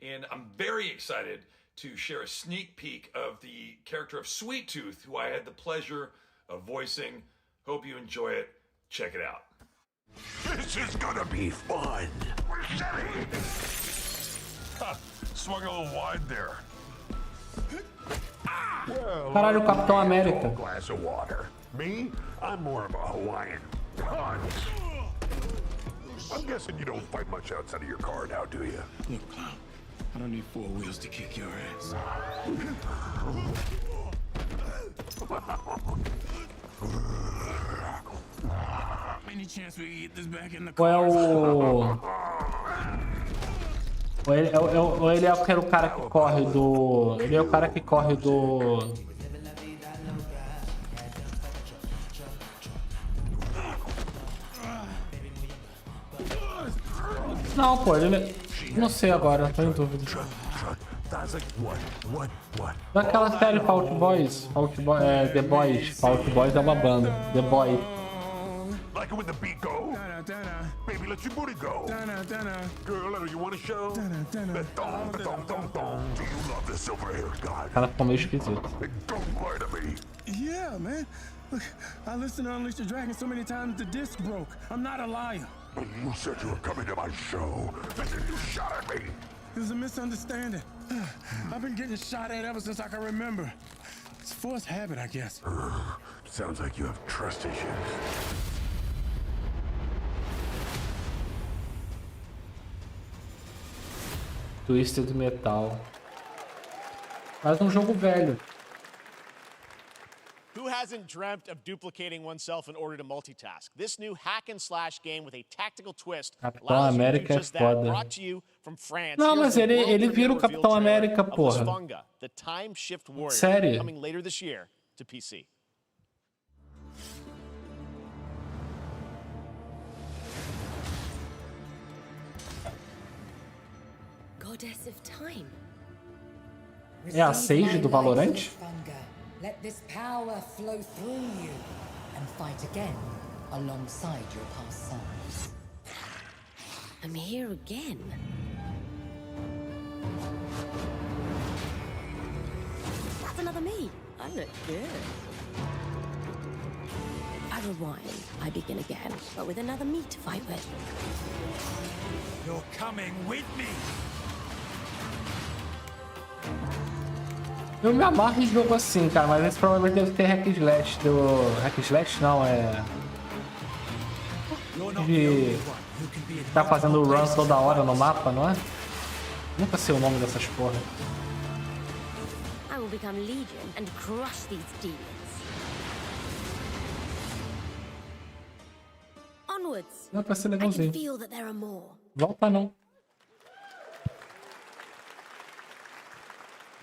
And I'm very excited to share a sneak peek of the character of Sweet Tooth, who I had the pleasure of voicing. Hope you enjoy it. Check it out. This is gonna be fun. Swung a little wide there. Caralho, o Capitão América. Glass of water. Me, I'm more of a Hawaiian punch. I'm guessing you don't fight much outside of your car now, do you? Look, Clown, I don't need four wheels to kick your ass. Any chance we get this back in the Ou é car? o... Ou ele é o cara que corre do... Ele é o cara que corre do... Não, pô, ele... Não sei agora, tô em dúvida. Daquela série Fault Boys, The Boys. Fault Boys é uma banda. The Boys. Like it when the beat go? Baby, let your booty go. Girl, you want to show? That thong, thong, thong, thong. Do you love the silver-haired god? O cara ficou meio esquisito. Don't lie to me. Yeah, man. Look, I listened to Unleash the Dragon so many times the disc broke. I'm not a liar. You said you were coming to my show, and then you shot at me. It was a misunderstanding. I've been getting shot at ever since I can remember. It's a forced habit, I guess. Sounds like you have trust issues. Twisted Metal. Mas um jogo velho. Who hasn't dreamt of duplicating oneself in order to multitask? This new hack and slash game with a tactical twist Capitão allows you to do América é just that. foda. Brought to you from France. Não, Here's mas the ele world vira premiere o Capitão reveal trailer América, of porra. Lusfunga, the Time Shift Warrior, Sério? coming later this year to PC. Goddess of Time. É a Sage do Valorant? Let this power flow through you and fight again alongside your past selves. I'm here again. That's another me. I look good. I rewind. I begin again, but with another me to fight with. You're coming with me. Eu me amarro em jogo assim, cara, mas esse provavelmente deve ter hack slash do... Hack slash não, é... De... Tá fazendo run toda hora no mapa, não é? Nunca sei o nome dessas porra. I will become Legion and crush these demons. Onwards. Não, pra ser I can legalzinho. feel that there are more. Volta não.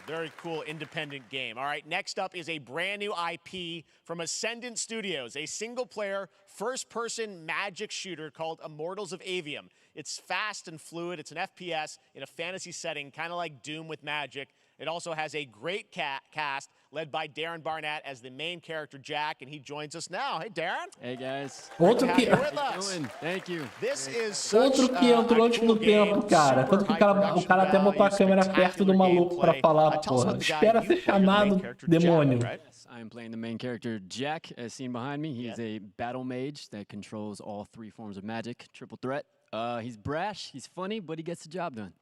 Very cool independent game. All right, next up is a brand new IP from Ascendant Studios, a single-player, first-person magic shooter called Immortals of Avium. It's fast and fluid. It's an FPS in a fantasy setting, kind of like Doom with magic. It also has a great cast led by Darren Barnett as the main character, Jack, and he joins us now. Hey, Darren. Hey, guys. Outro que... Thank you. This is Outro que entrou antes do tempo, cara. Tanto que o cara até botou a câmera perto do maluco pra falar, porra. Espera ser chamado, demônio. I'm playing the main character, Jack, as seen behind me. He's a battle mage that controls all 3 forms of magic, triple threat. He's brash, he's funny, but he gets the job done.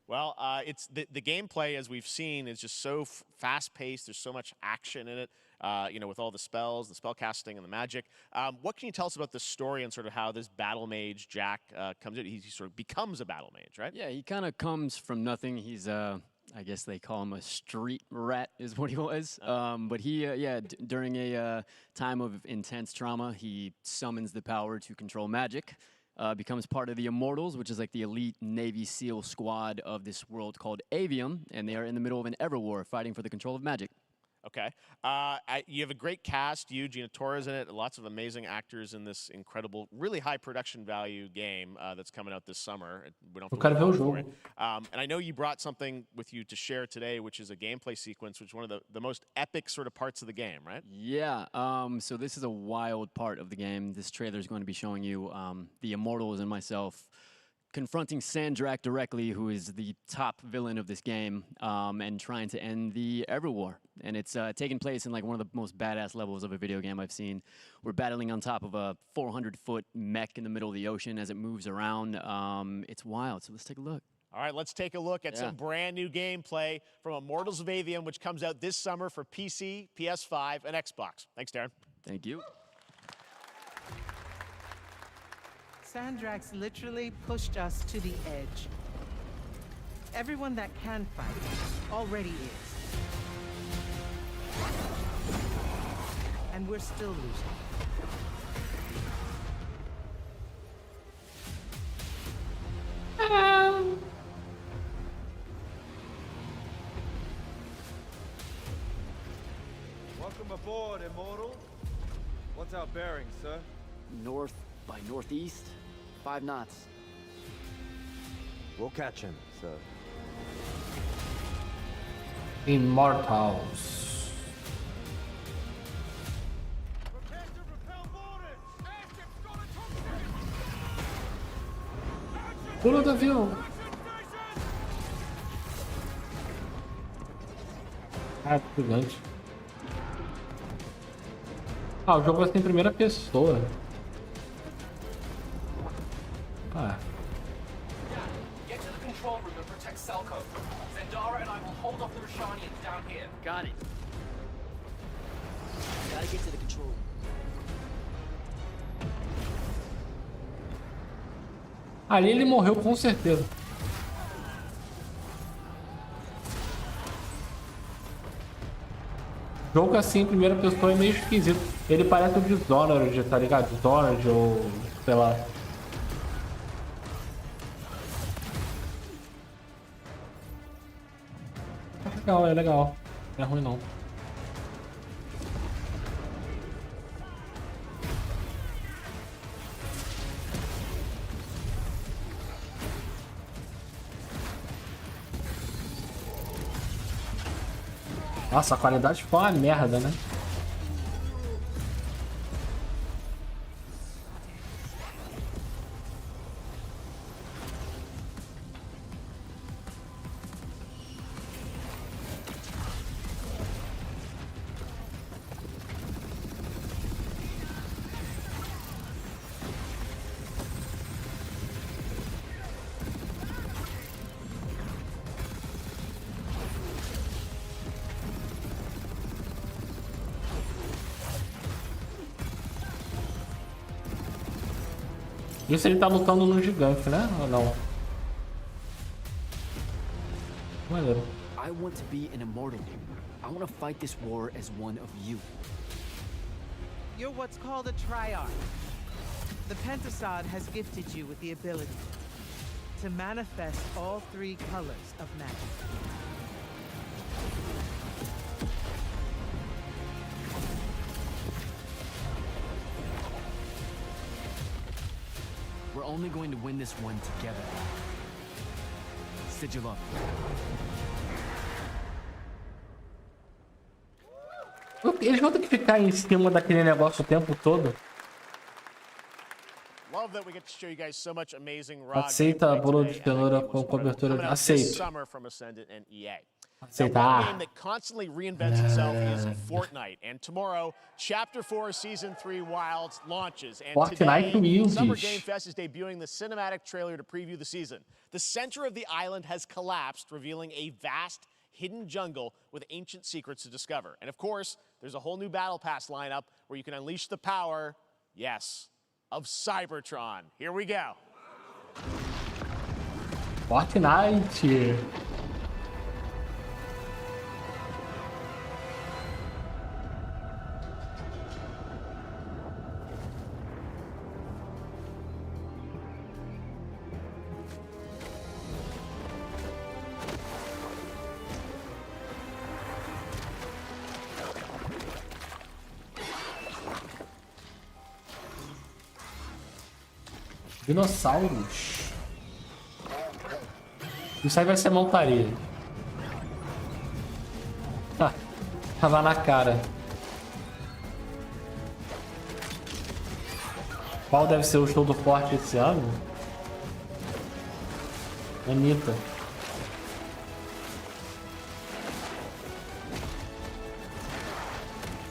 Well, it's the gameplay, as we've seen, is just so fast-paced. There's so much action in it, you know, with all the spells, the spell casting, and the magic. What can you tell us about the story and sort of how this battle mage, Jack, comes in? He sort of becomes a battle mage, right? Yeah, he kind of comes from nothing. He's, I guess they call him a street rat is what he was. But he, during a time of intense trauma, he summons the power to control magic. Becomes part of the Immortals, which is like the elite Navy SEAL squad of this world called Avium, and they are in the middle of an Everwar fighting for the control of magic. Okay. You have a great cast. You, Gina Torres in it. Lots of amazing actors in this incredible, really high production value game that's coming out this summer. We don't have to wait for it. And I know you brought something with you to share today, which is a gameplay sequence, which is one of the most epic sort of parts of the game, right? Yeah. So this is a wild part of the game. This trailer is going to be showing you the Immortals and myself confronting Sandrak directly, who is the top villain of this game, and trying to end the Everwar. And it's taking place in like one of the most badass levels of a video game I've seen. We're battling on top of a 400-foot mech in the middle of the ocean as it moves around. It's wild, so let's take a look. All right, let's take a look at some brand new gameplay from Immortals of Avium, which comes out this summer for PC, PS5, and Xbox. Thanks, Darren. Thank you. Sandrax literally pushed us to the edge. Everyone that can fight already is. And we're still losing. Welcome aboard, Immortal. What's our bearing, sir? North by northeast, 5 knots. We'll catch him, sir. Immortals. Pula do avião. Ah, gigante. Ah, o jogo vai ser em primeira pessoa. Ah. Get to the control room and protect Selko. Zendara and I will hold off the Rashanians down here. Got it. Gotta get to the control room. Ali ele morreu com certeza. Jogo assim em primeira pessoa é meio esquisito. Ele parece o Dishonored, tá ligado? Dishonored ou sei lá. É legal. Não é ruim não. Nossa, a qualidade ficou uma merda, né? Isso ele tá lutando no gigante, né? Ou não? Maneiro. I want to be an immortal. I want to fight this war as one of you. You're what's called a triarch. The Pentasod has gifted you with the ability to manifest all 3 colors of magic. We're we're only going to win this one together. Sigil. Eles vão ter que ficar em cima daquele negócio o tempo todo. Love that we get to show you guys so much amazing raw Aceita a bolo de cenoura com cobertura. Aceito. Aceitar. One game that constantly reinvents itself is Fortnite, and tomorrow, Chapter 4, Season 3 Wilds launches. And Fortnite today, Summer Game Fest is debuting the cinematic trailer to preview the season. The center of the island has collapsed, revealing a vast hidden jungle with ancient secrets to discover. And of course, there's a whole new Battle Pass lineup where you can unleash the power, yes, of Cybertron. Here we go. Fortnite. Dinossauros. Isso aí vai ser montaria. Tava na cara. Qual deve ser o show do Forte esse ano? Anitta.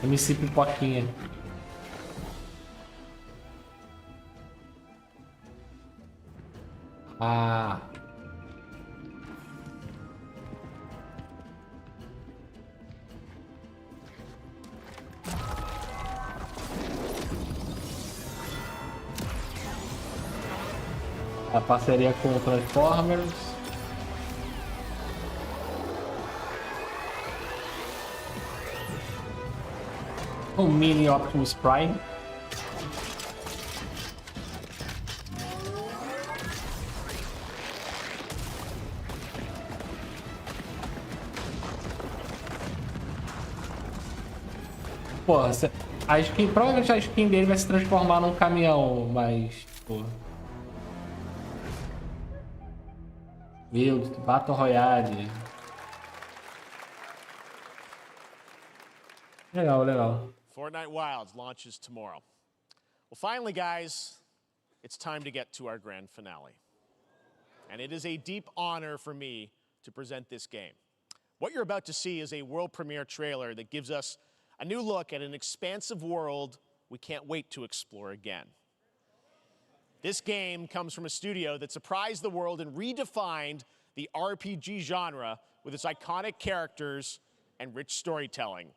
MC Pipoquinha. Ah. A parceria com o Transformers. O Mini Optimus Prime. Porra, a skin, provavelmente a skin dele vai se transformar num caminhão, mas, porra. Meu Deus, Battle Royale. Legal, legal. Fortnite Wilds launches tomorrow. Well, finally, guys, it's time to get to our grand finale. And it is a deep honor for me to present this game. What you're about to see is a world premiere trailer that gives us a new look at an expansive world we can't wait to explore again. This game comes from a studio that surprised the world and redefined the RPG genre with its iconic characters and rich storytelling.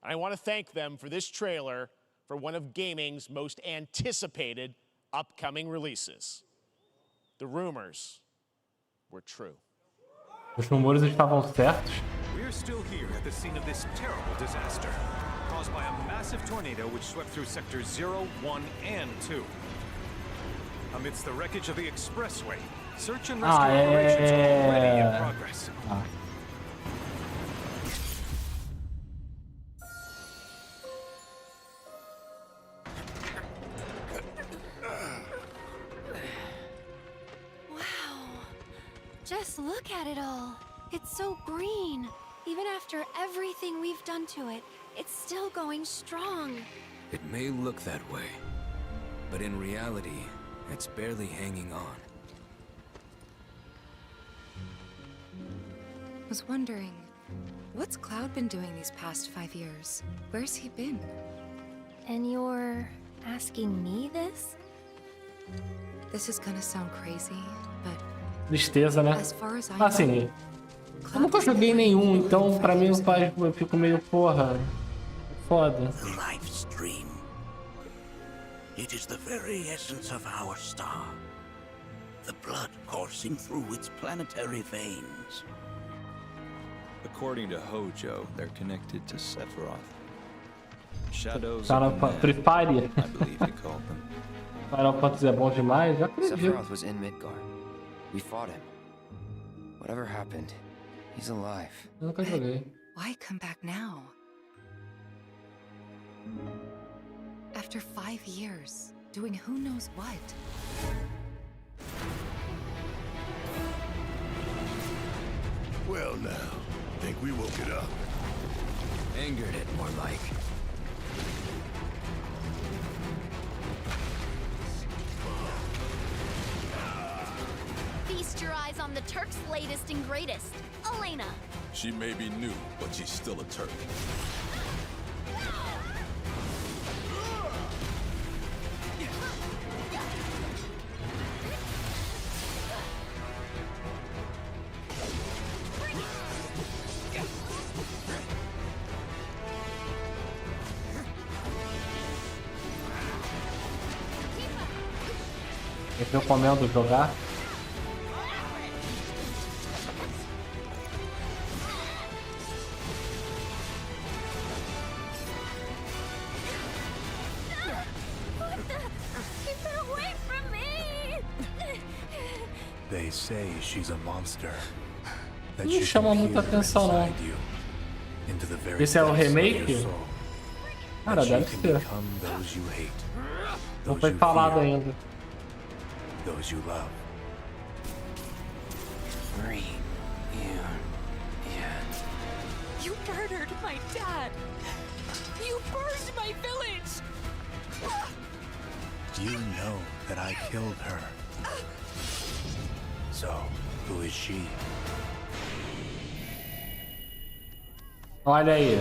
And I want to thank them for this trailer for one of gaming's most anticipated upcoming releases. The rumors were true. Os rumores estavam certos. We're still here at the scene of this terrible disaster, caused by a massive tornado which swept through sectors 0, 1, and 2. Amidst the wreckage of the expressway, search and rescue operations are already in progress. Just look at it all. It's so green. Even after everything we've done to it, it's still going strong. It may look that way, but in reality, it's barely hanging on. Was wondering, what's Cloud been doing these past 5 years? Where's he been? And you're asking me this? This is gonna sound crazy, but Tristeza, né? Assim, eu nunca joguei nenhum, então pra mim eu fico meio porra. Foda. The life stream. It is the very essence of our star. The blood coursing through its planetary veins. According to Hojo, they're connected to Sephiroth. Shadows Final of the Man, Free Fire. I believe he called them. Final Fantasy é bom demais, já acredito. Sephiroth was in Midgard. We fought him. Whatever happened, he's alive. Eu nunca joguei. why come back now? After 5 years, doing who knows what? Well now, think we woke it up. Angered it, more like. Feast your eyes on the Turk's latest and greatest, Elena. She may be new, but she's still a Turk. Eu recomendo jogar. They say she's a monster. That Não chama muita atenção não. Esse é o remake? Cara, deve ser. Não foi falado ainda. Those you love. You murdered my dad. You burned my village. You know that I killed her. So, who is she? Olha aí.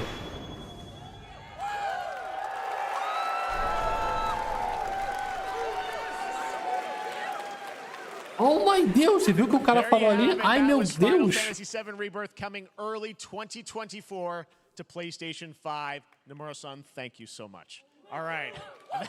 Oh my Deus, você viu o que o cara falou ali? Ai meu Deus. Fantasy VII Rebirth coming early 2024 to PlayStation 5. Nomura-san, thank you so much. All right,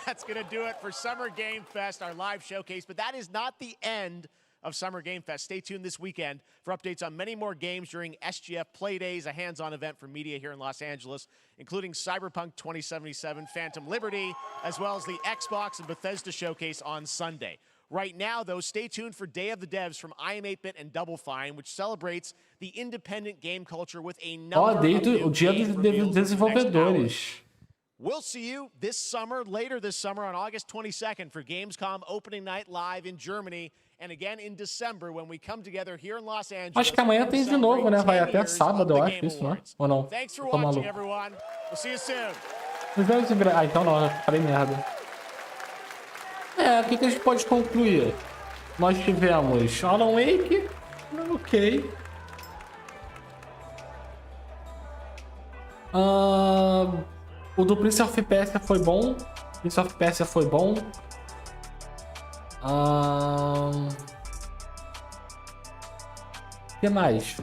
that's going to do it for Summer Game Fest, our live showcase. But that is not the end of Summer Game Fest. Stay tuned this weekend for updates on many more games during SGF Play Days, a hands-on event for media here in Los Angeles, including Cyberpunk 2077, Phantom Liberty, as well as the Xbox and Bethesda showcase on Sunday. Right now, though, stay tuned for Day of the Devs from IM8bit and Double Fine, which celebrates the independent game culture with a number of new game reveals in the next hour. We'll see you this summer, later this summer on August 22nd for Gamescom opening night live in Germany, and again in December when we come together here in Los Angeles. Acho que amanhã tem de novo, né? Vai até sábado, eu acho isso, né? Ou não? Thanks for Tô watching, maluco. everyone. We'll see you soon. Ah, então não, eu falei merda. O que a gente pode concluir? Nós tivemos Alan Wake, ok. O do Prince of Persia foi bom. Prince of Persia foi bom. O que mais?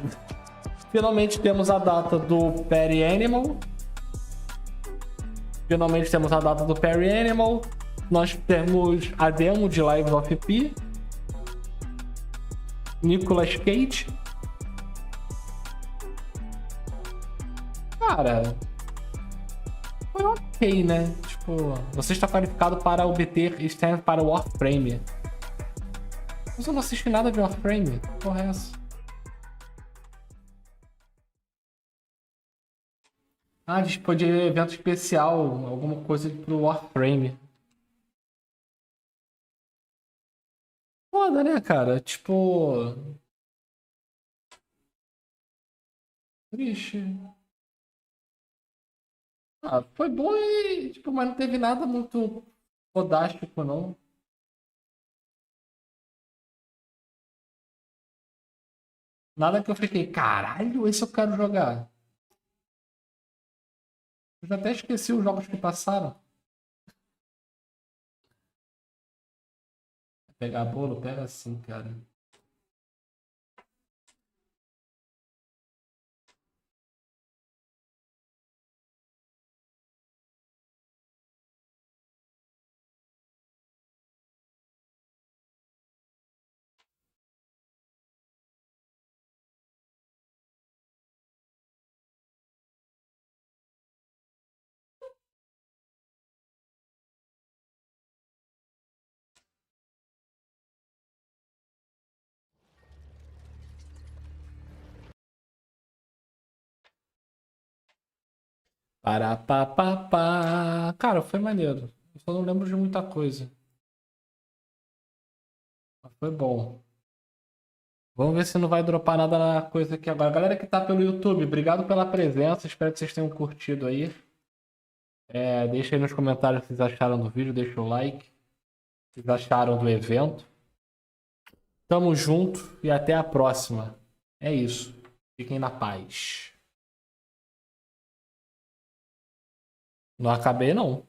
Finalmente temos a data do Party Animal. Nós temos a demo de Lives of P. Nicolas Cage. Cara, foi ok, né? Tipo, você está qualificado para obter stand para o Warframe. Mas eu não assisti nada de Warframe. Porra é essa? Ah, tipo de evento especial, alguma coisa pro Warframe. Foda, né, cara? Tipo... Triste. Ah, foi bom e... Tipo, mas não teve nada muito fodástico, não. Nada que eu fiquei, caralho, esse eu quero jogar. Eu já até esqueci os jogos que passaram. Pegar bolo? Pega assim, cara. Parapapapá. Cara, foi maneiro. Eu só não lembro de muita coisa. Mas foi bom. Vamos ver se não vai dropar nada na coisa aqui agora. Galera que tá pelo YouTube, obrigado pela presença. Espero que vocês tenham curtido aí. Deixa aí nos comentários o que vocês acharam do vídeo. Deixa o like. O que vocês acharam do evento. Tamo junto e até a próxima. É isso. Fiquem na paz. Não acabei, não.